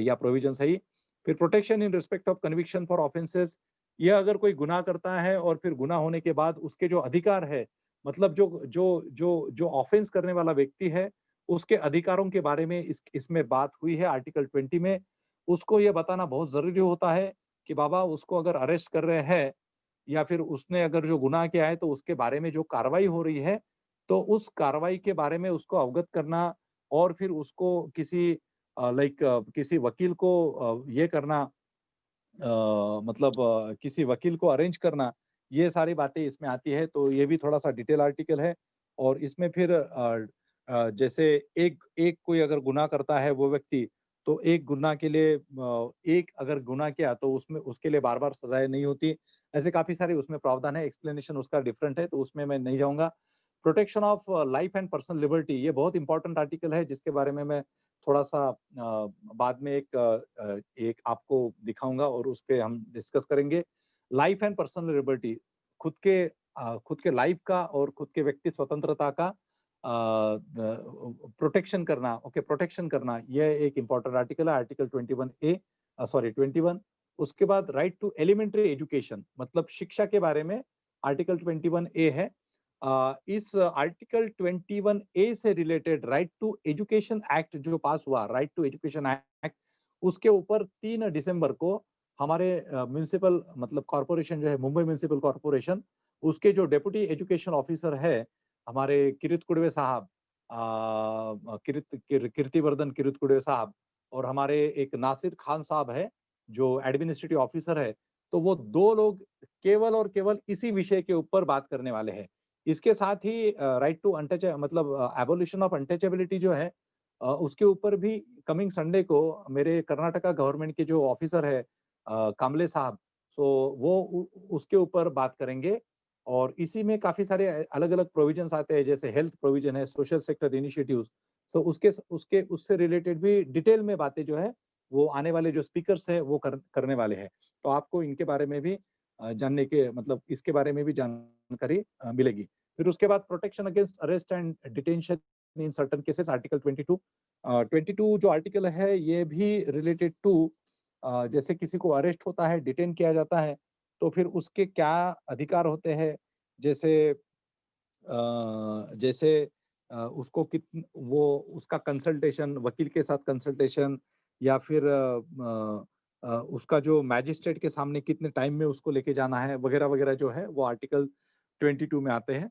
या प्रोविजंस है ही। फिर protection in respect of conviction for offences, ये अगर कोई गुनाह करता है और फिर गुनाह होने के बाद उसके जो अधिकार है, मतलब जो जो जो जो ऑफेंस करने वाला व्यक्ति है, उसके अधिकारों के बारे में इसमें बात हुई है आर्टिकल 20 में। उसको ये बताना बहुत जरूरी होता है कि बाबा उसको अगर अरेस्ट कर रहे हैं, या फिर उसने अगर जो गुनाह किया है तो उसके बारे में जो कार्रवाई हो रही है, तो उस कार्रवाई के बारे में उसको अवगत करना और फिर उसको किसी किसी वकील को ये करना, मतलब किसी वकील को अरेंज करना, ये सारी बातें इसमें आती है। तो ये भी थोड़ा सा डिटेल आर्टिकल है। और इसमें फिर जैसे एक एक कोई अगर गुनाह करता है वो व्यक्ति, तो एक गुनाह के लिए एक अगर गुनाह किया तो उसमें उसके लिए बार बार सजाएं नहीं होती। ऐसे काफी सारे उसमें प्रावधान है। एक्सप्लेनेशन उसका डिफरेंट है, तो उसमें मैं नहीं जाऊंगा। Protection of life and personal liberty, ये बहुत इंपॉर्टेंट आर्टिकल है, जिसके बारे में मैं थोड़ा सा बाद में एक आपको दिखाऊंगा और उस पे हम डिस्कस करेंगे। लाइफ एंड पर्सनल लिबर्टी, खुद के लाइफ का और खुद के व्यक्ति स्वतंत्रता का प्रोटेक्शन करना। प्रोटेक्शन करना, यह एक इंपॉर्टेंट आर्टिकल है, आर्टिकल 21A, सॉरी 21। उसके बाद राइट टू एलिमेंट्री एजुकेशन, मतलब शिक्षा के बारे में आर्टिकल 21A है। इस आर्टिकल 21A से related right to education act जो पास हुआ, राइट टू एजुकेशन एक्ट, उसके ऊपर 3 दिसंबर को हमारे म्युनिसिपल मतलब कॉर्पोरेशन जो है, मुंबई म्युनिसिपल कॉर्पोरेशन, उसके जो डेप्यूटी एजुकेशन ऑफिसर है हमारे किरित कुडवे साहब, कीर्तिवर्धन किरित कुडवे साहब, और हमारे एक नासिर खान साहब है जो एडमिनिस्ट्रेटिव ऑफिसर है। तो वो 2 लोग केवल और केवल इसी विषय के ऊपर बात करने वाले हैं। इसके साथ ही राइट टू अनटच मतलब एबोलिशन ऑफ अनटचेबिलिटी जो है, उसके ऊपर भी कमिंग संडे को मेरे कर्नाटका गवर्नमेंट के जो ऑफिसर है कामले साहब, सो वो उसके ऊपर बात करेंगे। और इसी में काफी सारे अलग-अलग प्रोविजंस आते हैं, जैसे हेल्थ प्रोविजन है, सोशल सेक्टर इनिशिएटिव्स। सो उसके उससे रिलेटेड भी डिटेल में बातें जो है वो आने वाले जो स्पीकर्स हैं वो करने वाले हैं। तो आपको इनके बारे में भी जानने के मतलब इसके बारे में भी जानकारी मिलेगी। फिर उसके बाद protection against arrest and detention in certain cases, article 22। 22 जो आर्टिकल है ये भी रिलेटेड टू जैसे किसी को अरेस्ट होता है, डिटेन किया जाता है, तो फिर उसके क्या अधिकार होते हैं। जैसे जैसे उसको वो उसका कंसल्टेशन, वकील के साथ कंसल्टेशन, या फिर उसका जो मैजिस्ट्रेट के सामने कितने टाइम में उसको लेके जाना है, वगैरह वगैरह जो है वो आर्टिकल 22 में आते हैं।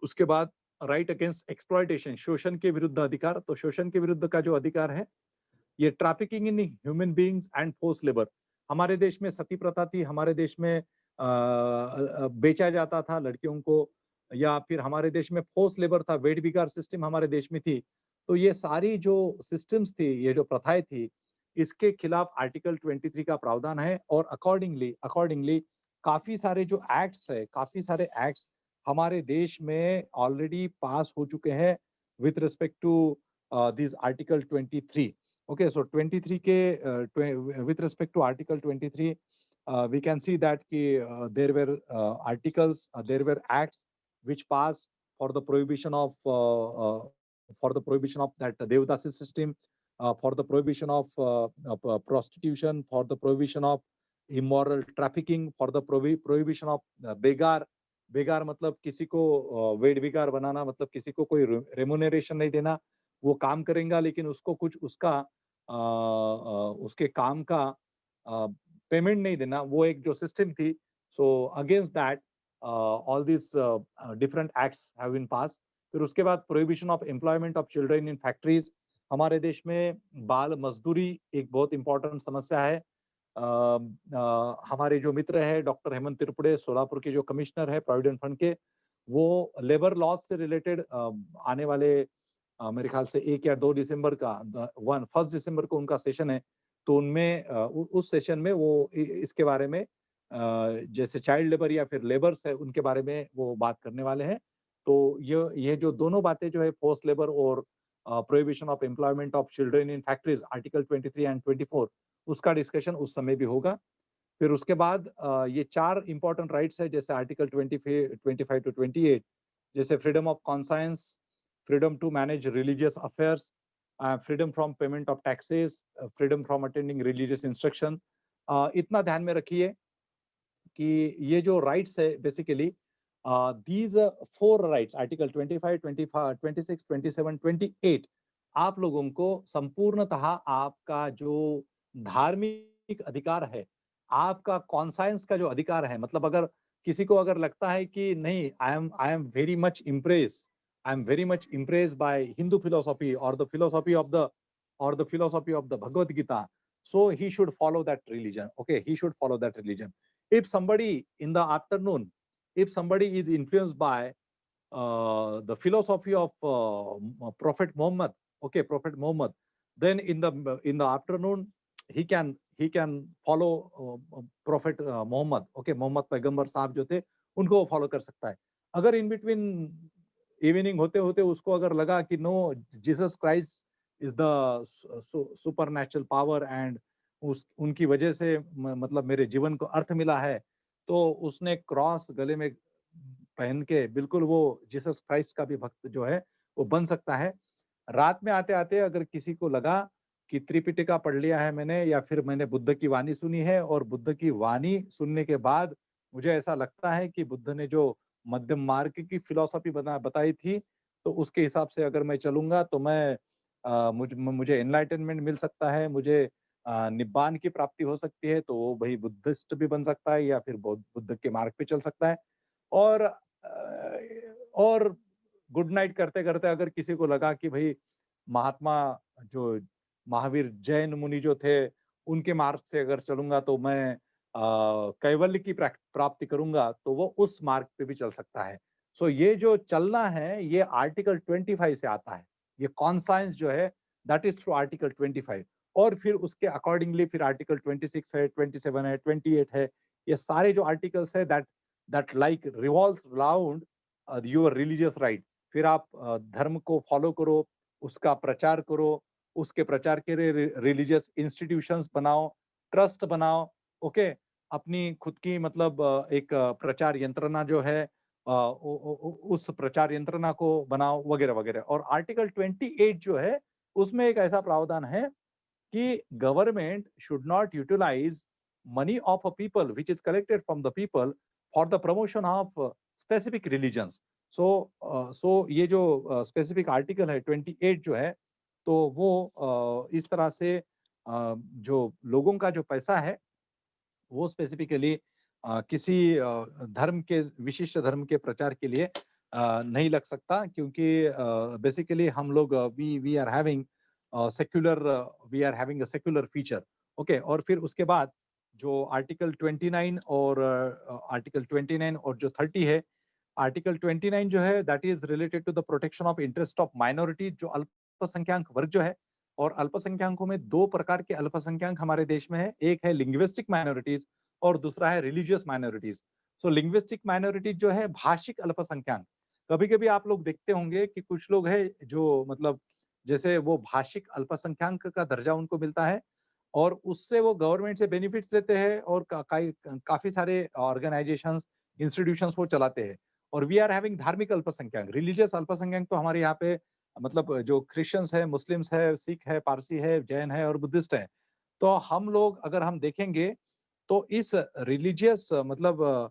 उसके बाद राइट अगेंस्ट एक्सप्लॉयटेशन, शोषण के विरुद्ध अधिकार। तो शोषण के विरुद्ध का जो अधिकार है, ये trafficking in human beings and force labour. हमारे देश में सती प्रथा थी, हमारे देश में बेचा जाता था लड़कियों को, या फिर हमारे देश में फोर्स लेबर था, वेट बिगार सिस्टम हमारे देश में थी। तो ये सारी जो सिस्टम्स थी, ये जो प्रथाएं थी, इसके खिलाफ आर्टिकल 23 का प्रावधान है। और अकॉर्डिंगली काफी सारे जो एक्ट्स है, काफी एक्ट्स हमारे देश में ऑलरेडी पास हो चुके हैं with respect to this article 23। Okay, so 23 के with respect to Article 23, we can see that there were articles, there were acts which passed for the prohibition of that Devdasi system, for the prohibition of prostitution, for the prohibition of immoral trafficking, for the prohibition of बेगार। बेगार मतलब किसी को wait बिगार बनाना, मतलब किसी को कोई remuneration नहीं देना, वो काम करेगा लेकिन उसको कुछ उसके काम का पेमेंट नहीं देना, वो एक जो सिस्टम थी। So against that all this different acts have been pass. फिर उसके बाद prohibition of employment of children in factories. हमारे देश में बाल मजदूरी एक बहुत इंपॉर्टेंट समस्या है। हमारे जो मित्र है डॉक्टर हेमंत तिरुपुड़े, सोलापुर के जो कमिश्नर है प्रोविडेंट फंड के, वो लेबर लॉज से रिलेटेड आने वाले मेरे ख्याल से 1 या 2 दिसंबर का 1 दिसंबर को उनका सेशन है। तो उनमें उस सेशन में वो इसके बारे में जैसे चाइल्ड लेबर या फिर लेबर्स है उनके बारे में वो बात करने वाले हैं। तो ये जो दोनों बातें जो है, फोर्स लेबर और prohibition of employment of children in factories, article 23 and 24, उसका डिस्कशन उस समय भी होगा। फिर उसके बाद ये 4 इंपॉर्टेंट राइट्स है, जैसे आर्टिकल 25 टू 28, जैसे freedom of conscience, freedom to manage religious affairs, freedom from payment of taxes, freedom from attending religious instruction। इतना ध्यान में रखिए कि ये जो राइट्स है बेसिकली दीज 4 राइट्स, आर्टिकल 25, 25, 26, 27, 28, आप लोगों को संपूर्णतः आपका जो धार्मिक अधिकार है, आपका कॉन्साइंस का जो अधिकार है, मतलब अगर किसी को अगर लगता है कि नहीं, I am very much impress, I'm very much impressed by Hindu philosophy or the philosophy of the Bhagavad Gita. So he should follow that religion. Okay, he should follow that religion. If somebody in the afternoon, if somebody is influenced by the philosophy of Prophet Muhammad, okay, Prophet Muhammad, then in the afternoon he can follow Prophet Muhammad, okay, Muhammad पैगंबर साहब जो थे उनको वो follow कर सकता है. अगर इन बिटवीन इवनिंग होते होते उसको अगर लगा कि no, Jesus Christ is the super natural power and उस उनकी वजह से मतलब मेरे जीवन को अर्थ मिला है, तो उसने क्रॉस गले में पहन के बिल्कुल वो जीसस क्राइस्ट का भी भक्त जो है वो बन सकता है. रात में आते आते अगर किसी को लगा कि त्रिपिटका पढ़ लिया है मैंने या फिर मैंने बुद्ध की वाणी सुनी है और बुद्ध की वाणी सुनने के बाद मुझे ऐसा लगता है कि बुद्ध ने जो मध्यम मार्ग की फिलॉसफी बताई थी, तो उसके हिसाब से अगर मैं चलूंगा तो मैं मुझे एनलाइटनमेंट मिल सकता है, मुझे निब्बान की प्राप्ति हो सकती है, तो वो भाई बुद्धिस्ट भी बन सकता है या फिर बुद्ध के मार्ग पे चल सकता है. और गुड नाइट करते करते अगर किसी को लगा कि भाई महात्मा जो महावीर जैन मुनि जो थे उनके मार्ग से अगर चलूंगा तो मैं कैवल्य की प्राप्ति करूंगा, तो वो उस मार्ग पे भी चल सकता है. सो ये जो चलना है ये आर्टिकल 25 से आता है. ये कॉन्साइंस जो है दैट इज थ्रू आर्टिकल 25 और फिर उसके अकॉर्डिंगली फिर आर्टिकल 26 है, 27 है, 28 है. ये सारे जो आर्टिकल्स है that like revolves around your religious right. फिर आप धर्म को फॉलो करो, उसका प्रचार करो, उसके प्रचार के लिए रिलीजियस इंस्टीट्यूशंस बनाओ, ट्रस्ट बनाओ, ओके, अपनी खुद की मतलब एक प्रचार यंत्रणा जो है उस प्रचार यंत्रणा को बनाओ वगैरह वगैरह. और आर्टिकल 28 जो है उसमें एक ऐसा प्रावधान है कि government should not utilize money of a people which is collected from the people for the promotion of specific religions. So ये जो स्पेसिफिक आर्टिकल है 28 जो है, तो वो इस तरह से जो लोगों का जो पैसा है वो स्पेसिफिकली किसी धर्म के विशिष्ट धर्म के प्रचार के लिए नहीं लग सकता, क्योंकि बेसिकली हम लोग we are having a secular feature. Okay, और फिर उसके बाद जो आर्टिकल 29 और आर्टिकल 29 और जो 30 है, आर्टिकल 29 जो है that is related to the protection of interest of minority, जो अल्पसंख्यक वर्ग जो है. और अल्पसंख्यकों में दो प्रकार के अल्पसंख्यक हमारे देश में है, एक है लिंग्विस्टिक माइनॉरिटीज और दूसरा है रिलीजियस माइनॉरिटीज. सो लिंग्विस्टिक माइनॉरिटीज जो है भाषिक अल्पसंख्यक. कभी कभी आप लोग देखते होंगे कि कुछ लोग हैं जो मतलब जैसे वो भाषिक अल्पसंख्यक का दर्जा उनको मिलता है और उससे वो गवर्नमेंट से बेनिफिट्स लेते हैं और काफी सारे ऑर्गेनाइजेशंस इंस्टीट्यूशंस वो चलाते हैं. और वी आर हैविंग धार्मिक अल्पसंख्यक, रिलीजियस अल्पसंख्यक तो हमारे यहाँ पे मतलब जो क्रिश्चियंस है, मुस्लिम्स है, सिख है, पारसी है, जैन है और बुद्धिस्ट है. तो हम लोग अगर हम देखेंगे तो इस रिलीजियस मतलब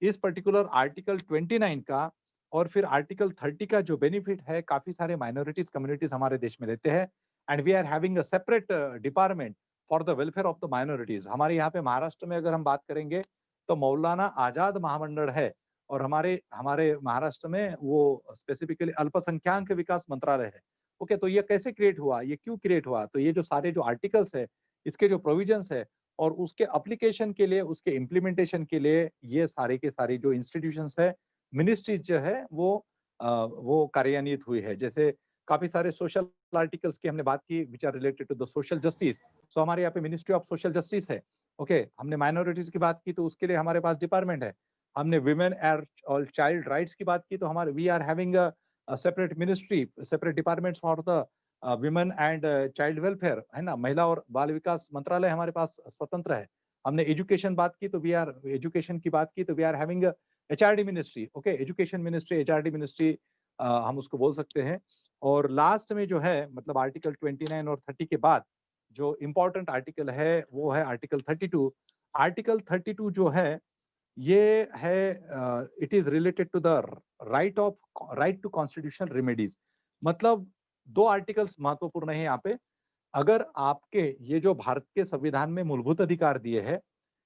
इस पर्टिकुलर आर्टिकल 29 का और फिर आर्टिकल 30 का जो बेनिफिट है काफी सारे माइनॉरिटीज कम्युनिटीज हमारे देश में लेते हैं. And we are having a separate department for the welfare of the minorities. हमारे यहाँ पे महाराष्ट्र में अगर हम बात करेंगे तो मौलाना आजाद महामंडल है और हमारे हमारे महाराष्ट्र में वो स्पेसिफिकली अल्पसंख्यक विकास मंत्रालय है. ओके, तो ये कैसे क्रिएट हुआ, ये क्यों क्रिएट हुआ? तो ये जो सारे जो आर्टिकल्स है, इसके जो प्रोविजंस है और उसके एप्लीकेशन के लिए, उसके इम्प्लीमेंटेशन के लिए ये सारे के सारे जो इंस्टीट्यूशंस है, मिनिस्ट्रीज जो है वो कार्यान्वित हुई है. जैसे काफी सारे सोशल आर्टिकल्स की हमने बात की which are related to the social justice. So हमारे यहाँ पे मिनिस्ट्री ऑफ सोशल जस्टिस है. ओके, हमने माइनॉरिटीज की बात की तो उसके लिए हमारे पास डिपार्टमेंट है. हमने विमेन और चाइल्ड राइट्स की बात की तो हमारे we are having a separate ministry, separate departments for the women and child welfare, है ना. महिला और बाल विकास मंत्रालय हमारे पास स्वतंत्र है. हमने एजुकेशन बात की तो एजुकेशन की बात की तो we are having HRD ministry. Okay, education ministry, HRD ministry हम उसको बोल सकते हैं. और लास्ट में जो है मतलब आर्टिकल 29 और 30 के बाद जो इम्पोर्टेंट आर्टिकल है वो है आर्टिकल 32. आर्टिकल 32 जो है ये है it is related to the right to constitutional remedies. मतलब दो आर्टिकल्स महत्वपूर्ण है यहाँ पे. अगर आपके ये जो भारत के संविधान में मूलभूत अधिकार दिए हैं,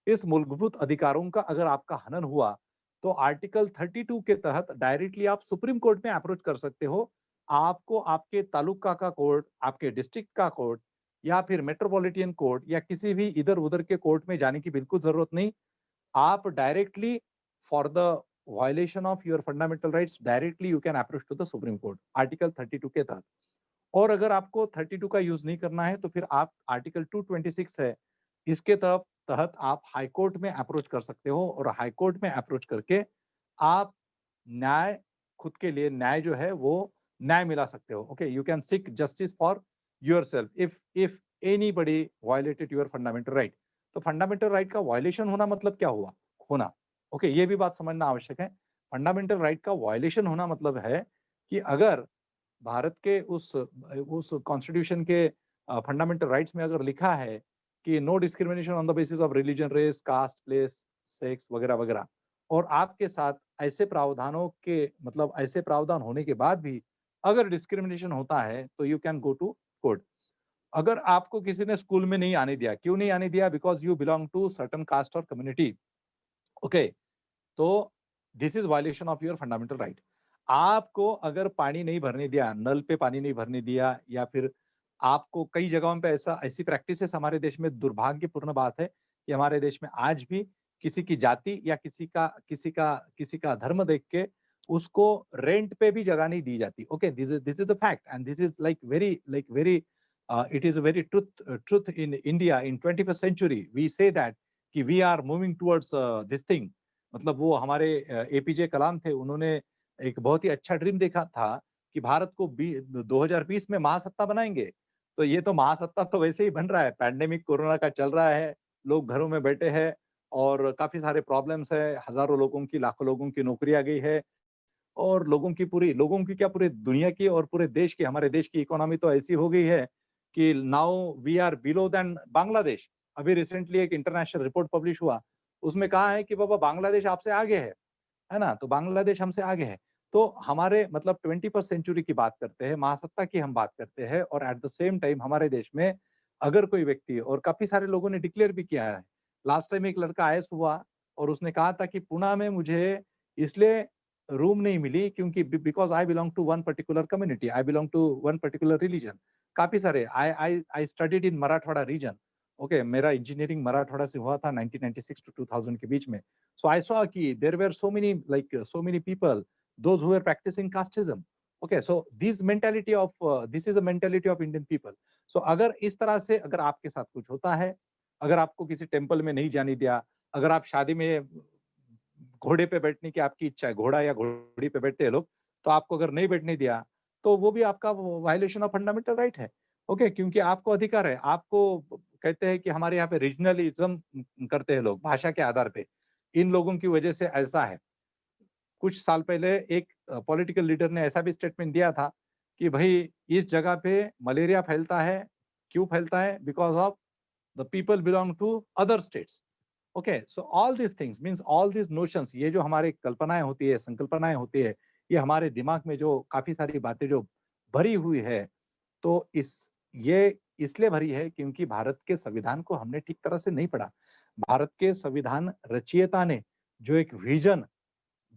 इस मूलभूत अधिकारों का अगर आपका हनन हुआ तो आर्टिकल 32 के तहत डायरेक्टली आप सुप्रीम कोर्ट में अप्रोच कर सकते हो। आपको आपके तालुका का कोर्ट, आपके डिस्ट्रिक्ट का कोर्ट या फिर मेट्रोपॉलिटन कोर्ट या किसी भी इधर-उधर के कोर्ट में जाने की बिल्कुल जरूरत नहीं। आप directly for the violation of your fundamental rights directly you can approach to the supreme court article 32 के तहत। और अगर आपको 32 का यूज नहीं करना है तो फिर आप आर्टिकल 226 है, इसके तहत आप हाई कोर्ट में अप्रोच कर सकते हो और हाई कोर्ट में अप्रोच करके आप न्याय खुद के लिए न्याय जो है वो न्याय मिला सकते हो। Okay, you can seek justice for yourself if anybody violated your fundamental right. तो फंडामेंटल राइट का वायलेशन होना मतलब क्या हुआ? होना। ओके, ये भी बात समझना आवश्यक है। फंडामेंटल राइट का वायलेशन होना मतलब है कि अगर भारत के उस कॉन्स्टिट्यूशन के फंडामेंटल राइट्स में अगर लिखा है कि no discrimination on the basis of religion, race, caste, place, sex वगैरह वगैरह, और आपके साथ ऐसे प्रावधानों के मतलब ऐसे प्रावधान होने के बाद भी अगर डिस्क्रिमिनेशन होता है तो you can go to court. अगर आपको किसी ने स्कूल में नहीं आने दिया, क्यों नहीं आने दिया? Because you belong to certain caste और कम्युनिटी। ओके, तो this is violation of your fundamental right. आपको अगर पानी नहीं भरने दिया, नल पे पानी नहीं भरने दिया, या फिर आपको कई जगहों पे ऐसी प्रैक्टिसेस हमारे देश में, दुर्भाग्यपूर्ण बात है कि हमारे देश में आज भी किसी की जाति या किसी का धर्म देख के उसको रेंट पे भी जगह नहीं दी जाती। Okay, this is the fact and this is like very it is a very truth in India in 21st century. We say that कि we are moving towards this thing. मतलब वो हमारे एपीजे कलाम थे, उन्होंने एक बहुत ही अच्छा ड्रीम देखा था कि भारत को 2020 में महासत्ता बनाएंगे। तो ये तो महासत्ता तो वैसे ही बन रहा है, पैंडेमिक कोरोना का चल रहा है, लोग घरों में बैठे हैं और काफी सारे प्रॉब्लम्स है, हजारों लोगों की, लाखों लोगों की नौकरियां गई है और लोगों की क्या, पूरी दुनिया की और पूरे देश की, हमारे देश की इकोनॉमी तो ऐसी हो गई है कि now we are below then Bangladesh. अभी रिसेंटली एक इंटरनेशनल रिपोर्ट पब्लिश हुआ, उसमें कहा है कि बाबा बांग्लादेश आपसे आगे है ना? तो बांग्लादेश हमसे आगे है। तो हमारे मतलब 21st सेंचुरी की बात करते हैं, महासत्ता की हम बात करते हैं और एट द सेम टाइम हमारे देश में अगर कोई व्यक्ति, और काफ़ी सारे लोगों ने डिक्लेयर भी किया है। लास्ट टाइम एक लड़का आईएएस हुआ और उसने कहा था कि पुणे में मुझे इसलिए रूम नहीं मिली क्योंकि because I belong to one particular community, I belong to one particular religion. काफ़ी सारे I studied in Marathwada region. Okay, मेरा इंजीनियरिंग मराठवाड़ा से हुआ था 1996 टू 2000 के बीच में। So I saw ki there were so many people, those who were practicing casteism. Okay, so this is a mentality of Indian people. So अगर इस तरह से अगर आपके साथ कुछ होता है, अगर आपको किसी टेम्पल में नहीं जाने दिया, अगर आप शादी में घोड़े पे बैठने की आपकी इच्छा है, घोड़ा या घोड़ी पे बैठते हैं लोग, तो आपको अगर नहीं बैठने दिया, तो वो भी आपका वायलेशन ऑफ फंडामेंटल राइट है। ओके, क्योंकि आपको अधिकार है। आपको कहते हैं कि हमारे यहाँ पे रीजनलिज्म करते हैं लोग भाषा के आधार पे। इन लोगों की वजह से ऐसा है। कुछ साल पहले एक पॉलिटिकल लीडर ने ऐसा भी स्टेटमेंट दिया था कि भाई इस जगह पे मलेरिया फैलता है, क्यों फैलता है? Because of the people belong to other states. Okay, so all these things means all these notions, ये जो हमारी कल्पनाएँ होती है, संकल्पनाएँ होती है, ये हमारे दिमाग में जो काफ़ी सारी बातें जो भरी हुई है, तो ये इसलिए भरी है क्योंकि भारत के संविधान को हमने ठीक तरह से नहीं पढ़ा। भारत के संविधान रचयिता ने जो एक विज़न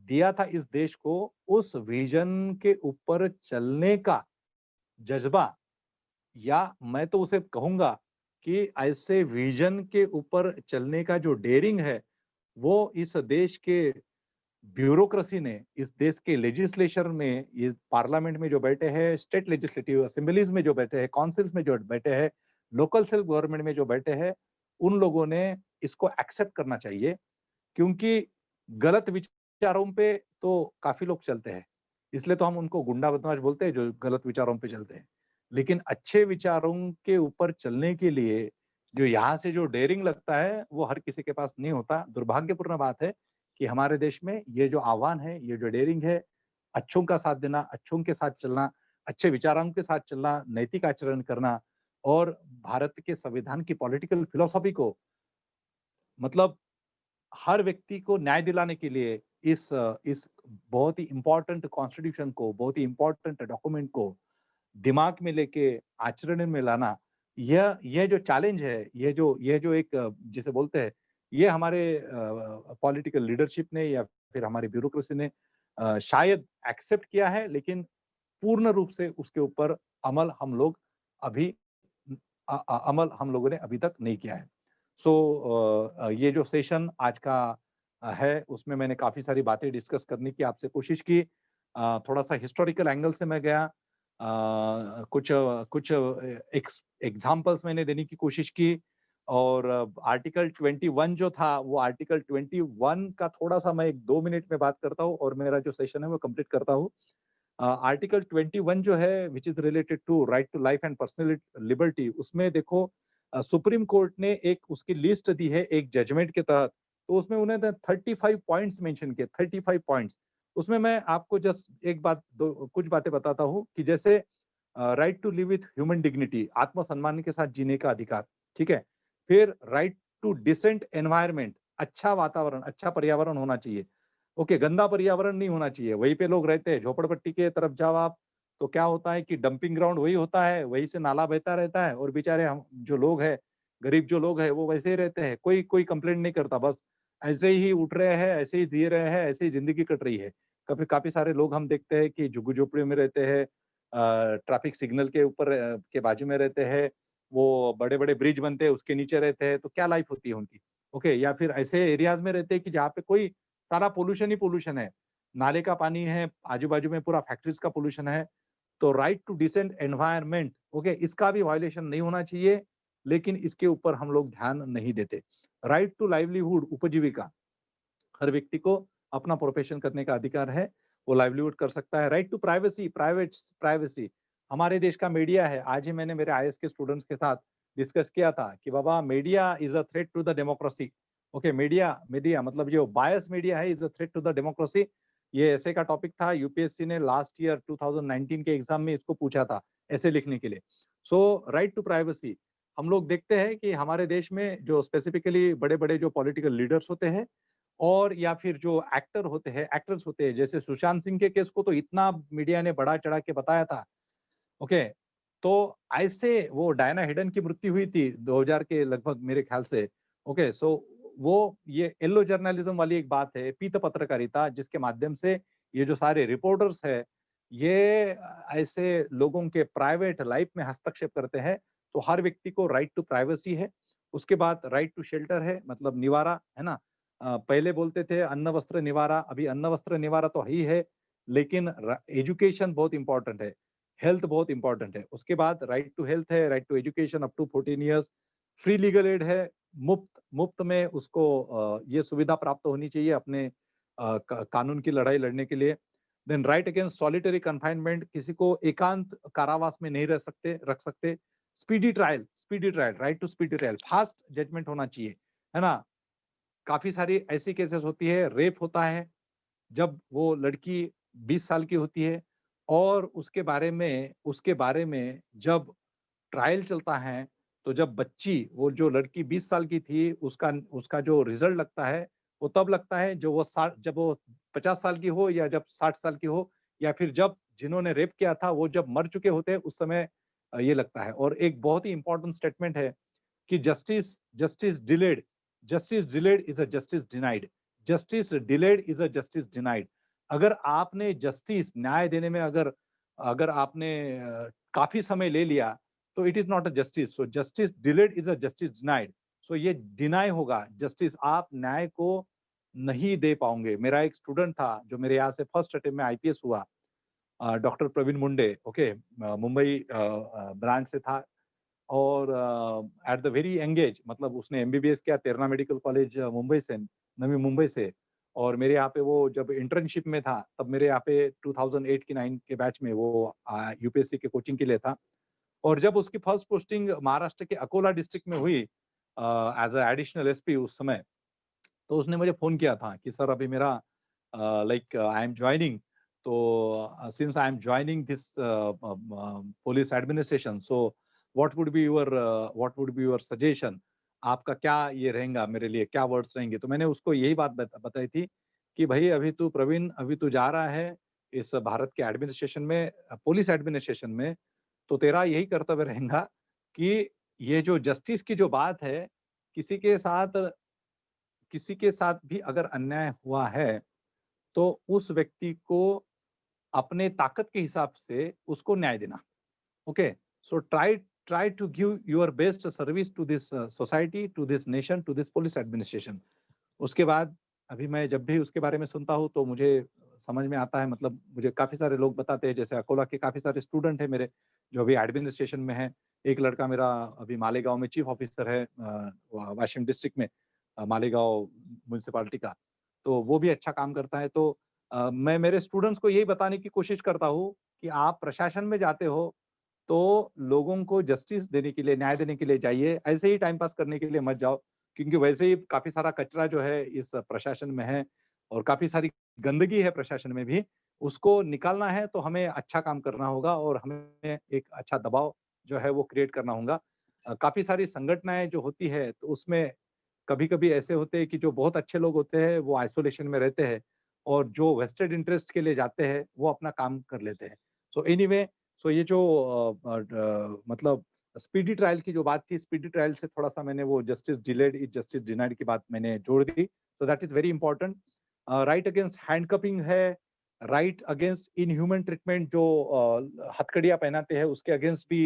दिया था इस देश को, उस विज़न के ऊपर चलने का जज़्बा, या मैं तो उसे कहूँगा कि ऐसे विज़न के ऊपर चलने का जो डेयरिंग है, वो इस देश के ब्यूरोक्रेसी ने, इस देश के लेजिस्लेचर में, ये पार्लियामेंट में जो बैठे हैं, स्टेट लेजिस्लेटिव असेंबलीज में जो बैठे हैं, काउंसिल्स में जो बैठे हैं, लोकल सेल्फ गवर्नमेंट में जो बैठे हैं, उन लोगों ने इसको एक्सेप्ट करना चाहिए। क्योंकि गलत विचारों पे तो काफ़ी लोग चलते हैं, इसलिए तो हम उनको गुंडा बदमाश बोलते हैं जो गलत विचारों पे चलते हैं। लेकिन अच्छे विचारों के ऊपर चलने के लिए जो यहाँ से जो डेयरिंग लगता है, वो हर किसी के पास नहीं होता। दुर्भाग्यपूर्ण बात है कि हमारे देश में ये जो आह्वान है, ये जो डेयरिंग है, अच्छों का साथ देना, अच्छों के साथ चलना, अच्छे विचारों के साथ चलना, नैतिक आचरण करना और भारत के संविधान की पॉलिटिकल फिलॉसफी को मतलब हर व्यक्ति को न्याय दिलाने के लिए इस बहुत ही इम्पोर्टेंट कॉन्स्टिट्यूशन को, बहुत ही इम्पोर्टेंट डॉक्यूमेंट को दिमाग में लेके आचरण में लाना, यह जो चैलेंज है, ये जो एक जिसे बोलते हैं, ये हमारे पॉलिटिकल लीडरशिप ने या फिर हमारी ब्यूरोक्रेसी ने शायद एक्सेप्ट किया है, लेकिन पूर्ण रूप से उसके ऊपर अमल हम लोग अभी अमल हम लोगों ने अभी तक नहीं किया है। सो ये जो सेशन आज का है, उसमें मैंने काफ़ी सारी बातें डिस्कस करने की आपसे कोशिश की। थोड़ा-सा हिस्टोरिकल एंगल से मैं गया। कुछ एग्ज़ाम्पल्स मैंने देने की कोशिश की और आर्टिकल 21 जो था, वो आर्टिकल 21 का थोड़ा-सा मैं 1-2 मिनट में बात करता हूँ और मेरा जो सेशन है वो कंप्लीट करता हूँ। आर्टिकल 21 जो है which is related to right to life and personal liberty, उसमें देखो सुप्रीम कोर्ट ने एक उसकी लिस्ट दी है एक जजमेंट के तहत, तो उसमें उन्होंने 35 पॉइंट्स मेंशन किए, 35 पॉइंट्स। उसमें मैं आपको जस्ट एक बात दो कुछ बातें बताता हूँ कि जैसे right to live with human dignity, आत्मसम्मान के साथ जीने का अधिकार, ठीक है? फिर राइट टू डिसेंट एनवायरनमेंट, अच्छा वातावरण, अच्छा पर्यावरण होना चाहिए। ओके, गंदा पर्यावरण नहीं होना चाहिए, वहीं पे लोग रहते हैं, झोपड़पट्टी के तरफ जाओ आप, तो क्या होता है कि डंपिंग ग्राउंड वही होता है, वहीं से नाला बहता रहता है और बेचारे हम जो लोग हैं, गरीब जो लोग हैं, वो वैसे ही रहते हैं, कोई कोई कंप्लेंट नहीं करता, बस ऐसे ही उठ रहे हैं, ऐसे ही जी रहे हैं, ऐसे ही ज़िंदगी कट रही है। कभी काफ़ी सारे लोग हम देखते हैं कि झुग्गी-झोपड़ियों में रहते हैं, ट्रैफिक सिग्नल के ऊपर के बाजू में रहते हैं, वो बड़े-बड़े ब्रिज बनते हैं, उसके नीचे रहते हैं, तो क्या लाइफ होती है उनकी? ओके, या फिर ऐसे एरियाज़ में रहते हैं कि जहाँ पे कोई सारा पॉल्यूशन ही पॉल्यूशन है। नाले का पानी है, आजू-बाजू में पूरा फैक्ट्रीज़ का पॉल्यूशन है। तो right to decent environment, okay, इसका भी वायलेशन नहीं होना चाहिए, लेकिन इसके ऊपर हम लोग ध्यान नहीं देते। राइट टू लाइवलीहुड, उपजीविका, हर व्यक्ति को अपना प्रोफेशन करने का अधिकार है, वो लाइवलीहुड कर सकता है। राइट टू प्राइवेसी, प्राइवेसी, हमारे देश का मीडिया है। आज ही मैंने मेरे आईएएस के स्टूडेंट्स के साथ डिस्कस किया था कि बाबा media is a threat to the democracy. Okay, media media मतलब जो बायस मीडिया है is a threat to the democracy. ये ऐसे का टॉपिक था, यूपीएससी ने लास्ट ईयर 2019 के एग्जाम में इसको पूछा था, ऐसे लिखने के लिए। सो राइट टू प्राइवेसी, हम लोग देखते हैं कि हमारे देश में जो स्पेसिफिकली बड़े-बड़े जो पॉलिटिकल लीडर्स होते हैं और या फिर जो एक्टर होते हैं, एक्टर्स होते हैं, जैसे सुशांत सिंह के केस को तो इतना मीडिया ने बढ़ा-चढ़ा के बताया था। ओके, तो ऐसे वो डायना हेडन की मृत्यु हुई थी 2000 के लगभग मेरे ख्याल से। ओके, सो वो ये येलो जर्नलिज्म वाली एक बात है, पीत पत्रकारिता, जिसके माध्यम से ये जो सारे रिपोर्टर्स हैं, ये ऐसे लोगों के प्राइवेट लाइफ में हस्तक्षेप करते हैं। तो हर व्यक्ति को राइट टू प्राइवेसी है। उसके बाद राइट टू शेल्टर है, मतलब निवारा, है ना? पहले बोलते थे अन्न, वस्त्र, निवारा, अभी अन्न, वस्त्र, निवारा तो ही है, लेकिन एजुकेशन बहुत इंपॉर्टेंट है। हेल्थ बहुत इंपॉर्टेंट है। उसके बाद राइट टू हेल्थ है, right to education up to 14 years, free legal aid है, मुफ्त मुफ्त में उसको ये सुविधा प्राप्त होनी चाहिए अपने कानून की लड़ाई लड़ने के लिए। Then right against solitary confinement, किसी को एकांत कारावास में नहीं रख सकते। Speedy trial, right to speedy trial, fast judgement होना चाहिए, है ना? काफी सारी ऐसी केसेस होती है, रेप होता है, जब वो लड़की 20 साल की होती है और उसके बारे में जब ट्रायल चलता है, तो जब बच्ची, वो जो लड़की 20 साल की थी, उसका उसका जो रिज़ल्ट लगता है, वो तब लगता है जब वो 50 साल की हो या जब 60 साल की हो या फिर जब जिन्होंने रेप किया था, वो जब मर चुके होते हैं, उस समय ये लगता है। और एक बहुत ही इम्पोर्टेंट स्टेटमेंट है कि justice delayed is a justice denied. Justice delayed is a justice denied. अगर आपने जस्टिस, न्याय देने में अगर अगर आपने काफ़ी समय ले लिया, तो it is not a justice. So justice delayed is a justice denied. So ये डिनाई होगा जस्टिस, आप न्याय को नहीं दे पाओगे। मेरा एक स्टूडेंट था, जो मेरे यहाँ से फर्स्ट अटेम्प्ट में आईपीएस हुआ, डॉक्टर प्रवीण मुंडे, ओके, मुंबई ब्रांच से था और at the very young age, मतलब उसने एमबीबीएस किया तेरणा मेडिकल कॉलेज मुंबई से, नवी मुंबई से। और मेरे यहाँ पे वो जब इंटर्नशिप में था, तब मेरे यहाँ पे 2008 की 9 के बैच में वो यूपीएससी के कोचिंग के लिए था। और जब उसकी फर्स्ट पोस्टिंग महाराष्ट्र के अकोला डिस्ट्रिक्ट में हुई एज अ एडिशनल एसपी उस समय, तो उसने मुझे फ़ोन किया था कि सर अभी मेरा लाइक आई एम जॉइनिंग, तो since I am joining this police administration, so what would be your suggestion, आपका क्या ये रहेगा मेरे लिए, क्या वर्ड्स रहेंगे? तो मैंने उसको यही बात बताई थी कि भाई अभी तू प्रवीण, अभी तू जा रहा है इस भारत के एडमिनिस्ट्रेशन में, पुलिस एडमिनिस्ट्रेशन में, तो तेरा यही कर्तव्य रहेगा कि ये जो जस्टिस की जो बात है, किसी के साथ किसी के साथ भी अगर अन्याय हुआ है, तो उस व्यक्ति को अपने ताकत के हिसाब से उसको न्याय देना। Okay, so try to give your best service to this society, to this nation, to this police administration. उसके बाद अभी मैं जब भी उसके बारे में सुनता हूँ तो मुझे समझ में आता है, मतलब मुझे काफ़ी सारे लोग बताते हैं, जैसे अकोला के काफ़ी सारे स्टूडेंट हैं मेरे, जो अभी एडमिनिस्ट्रेशन में हैं। एक लड़का मेरा अभी मालेगाँव में चीफ ऑफिसर है, वाशिम डिस्ट्रिक्ट में, मालेगाँव म्युनिसिपैलिटी का, तो वो भी अच्छा काम करता है। तो मैं मेरे स्टूडेंट्स को यही बताने की कोशिश करता हूँ कि आप प्रशासन में जाते हो, तो लोगों को जस्टिस देने के लिए, न्याय देने के लिए जाइए, ऐसे ही टाइम पास करने के लिए मत जाओ। क्योंकि वैसे ही काफ़ी सारा कचरा जो है इस प्रशासन में है और काफ़ी सारी गंदगी है प्रशासन में भी, उसको निकालना है तो हमें अच्छा काम करना होगा और हमें एक अच्छा दबाव जो है वो क्रिएट करना होगा। काफ़ी सारी संगठनाएँ जो होती है तो उसमें कभी-कभी ऐसे होते हैं कि जो बहुत अच्छे लोग होते हैं वो आइसोलेशन में रहते हैं और जो वेस्टेड इंटरेस्ट के लिए जाते हैं वो अपना काम कर लेते हैं। सो एनीवे, सो ये जो मतलब स्पीडी ट्रायल की जो बात थी, स्पीडी ट्रायल से थोड़ा-सा मैंने वो justice delayed is justice denied की बात मैंने जोड़ दी। So that is very important. Right against handcuffing है, राइट अगेंस्ट इनह्यूमन ट्रीटमेंट जो हथकड़ियाँ पहनाते हैं उसके अगेंस्ट भी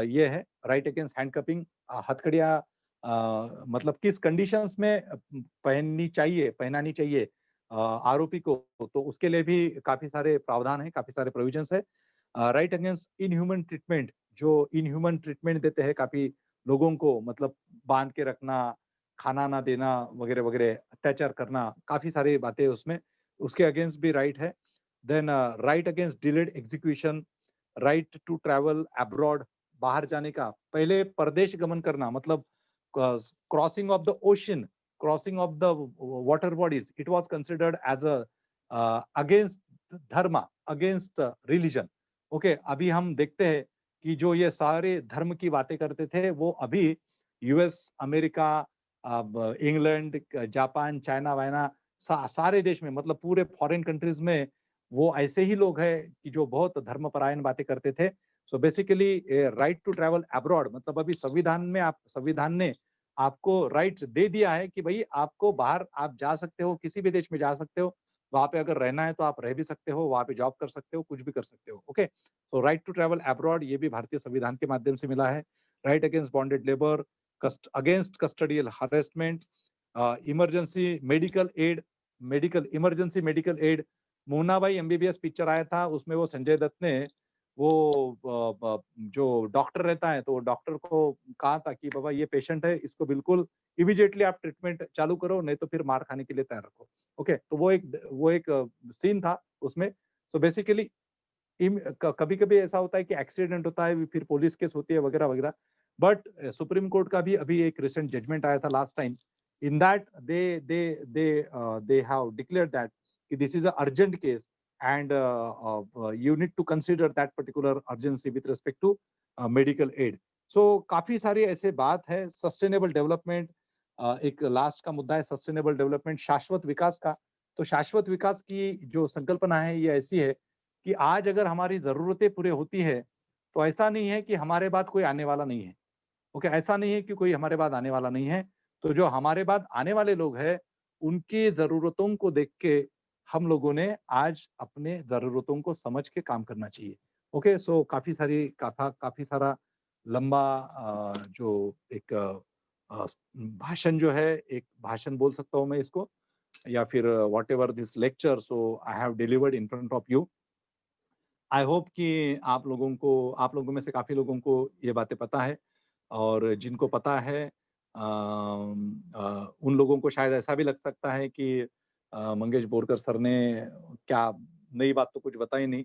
ये है, राइट अगेंस्ट हैंडकपिंग। हथकड़ियाँ मतलब किस कंडीशंस में पहनानी चाहिए आरोपी को, तो उसके लिए भी काफ़ी सारे प्रावधान हैं, काफ़ी सारे प्रोविजंस हैं। राइट अगेंस्ट इनह्यूमन ट्रीटमेंट, जो इनह्यूमन ट्रीटमेंट देते हैं काफ़ी लोगों को, मतलब बाँध के रखना, खाना ना देना वगैरह-वगैरह, अत्याचार करना, काफ़ी सारी बातें उसमें, उसके अगेंस्ट भी राइट है। Then right against delayed execution, right to travel abroad, बाहर जाने का, पहले परदेश गमन करना, मतलब crossing of the ocean, crossing of the water bodies, it was considered as against dharma, against religion. Okay, अभी हम देखते हैं कि जो ये सारे धर्म की बातें करते थे वो अभी यूएस, अमेरिका, अब इंग्लैंड, जापान, चाइना वाइना, सारे देश में, मतलब पूरे फॉरेन कंट्रीज में वो ऐसे ही लोग हैं कि जो बहुत धर्मपरायण बातें करते थे। So basically right to travel abroad, मतलब अभी संविधान ने आपको राइट दे दिया है कि भाई आपको बाहर आप जा सकते हो, किसी भी देश में जा सकते हो, वहाँ पे अगर रहना है तो आप रह भी सकते हो, वहाँ पे जॉब कर सकते हो, कुछ भी कर सकते हो। Okay, so right to travel abroad ये भी भारतीय संविधान के माध्यम से मिला है। Right against bonded labour, against custodial harassment, emergency medical aid, medical aid. Munnabhai MBBS picture आया था, उसमें वो संजय दत्त ने वो जो डॉक्टर रहता है तो डॉक्टर को कहा था कि बाबा ये पेशेंट है, इसको बिल्कुल इमीडिएटली आप ट्रीटमेंट चालू करो, नहीं तो फिर मार खाने के लिए तैयार रखो। ओके, तो वो एक सीन था उसमें। सो बेसिकली कभी-कभी ऐसा होता है कि एक्सीडेंट होता है, फिर पुलिस केस होती है वगैरह-वगैरह। बट सुप्रीम कोर्ट का भी अभी एक रिसेंट जजमेंट आया था last time. In that they have declared that कि this is a urgent case and you need to consider that particular urgency with respect to medical aid. So काफी सारी ऐसे बात है। सस्टेनेबल डेवलपमेंट, एक last का मुद्दा है सस्टेनेबल डेवलपमेंट, शाश्वत विकास का। तो शाश्वत विकास की जो संकल्पना है ये ऐसी है कि आज अगर हमारी ज़रूरतें पूरी होती है, तो ऐसा नहीं है कि हमारे बाद कोई आने वाला नहीं है। ओके, ऐसा नहीं है कि कोई हमारे बाद आने वाला नहीं है। तो जो हमारे बाद आने वाले लोग हैं, उनकी ज़रूरतों को देख के हम लोगों ने आज अपने ज़रूरतों को समझ के काम करना चाहिए। ओके, सो काफ़ी सारा लंबा जो एक भाषण जो है, एक भाषण बोल सकता हूँ मैं इसको, या फिर whatever this lecture so I have delivered in front of you. I hope कि आप लोगों में से काफ़ी लोगों को ये बातें पता है और जिनको पता है उन लोगों को शायद ऐसा भी लग सकता है कि मंगेश बोरकर सर ने क्या नई बात तो कुछ बताई नहीं।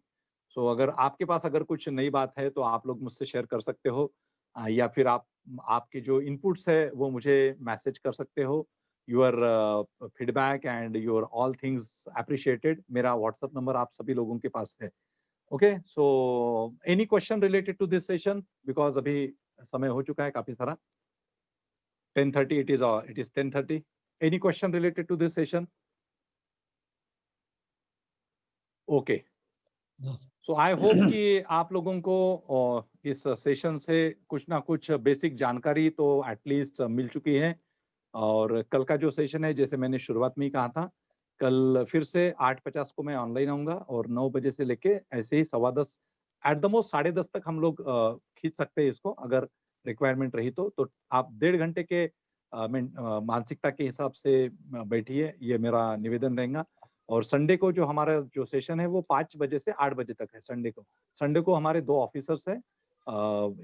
सो अगर आपके पास अगर कुछ नई बात है तो आप लोग मुझसे शेयर कर सकते हो, या फिर आपके जो इनपुट्स है वो मुझे मैसेज कर सकते हो। Your feedback and your all things appreciated. मेरा व्हाट्सएप नंबर आप सभी लोगों के पास है। Okay, so any question related to this session, because अभी समय हो चुका है काफी सारा, 10:30, it is 10:30. Any question related to this session? Okay. So I hope कि आप लोगों को इस सेशन से कुछ ना कुछ बेसिक जानकारी तो एटलीस्ट मिल चुकी है। और कल का जो सेशन है, जैसे मैंने शुरुआत में ही कहा था, कल फिर से 8:50 को मैं ऑनलाइन आऊंगा और 9 बजे से लेके ऐसे ही 10:15 एट द मोस्ट 10:30 तक हम लोग खींच सकते हैं इसको, अगर रिक्वायरमेंट रही तो आप 1.5 घंटे के मानसिकता के हिसाब से बैठिए, ये मेरा निवेदन रहेगा। और संडे को जो हमारा जो सेशन है वो 5 बजे से 8 बजे तक है संडे को हमारे 2 ऑफिसर्स हैं,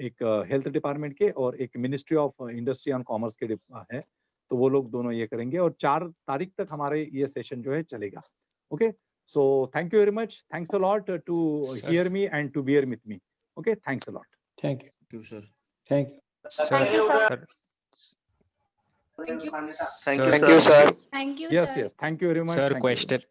एक हेल्थ डिपार्टमेंट के और एक ministry of industry and commerce के है, तो वो लोग दोनों ये करेंगे और 4 तारीख तक हमारे ये सेशन जो है चलेगा। Okay, so thank you very much, thanks a lot to hear me and to bear with me. Okay, thanks a lot. Thank you. Thank you, sir. Thank you. Thank you, sir. Thank you, Sir, sir. Thank you, Yes, sir. yes, thank you very much. Sir, thank you very much. question.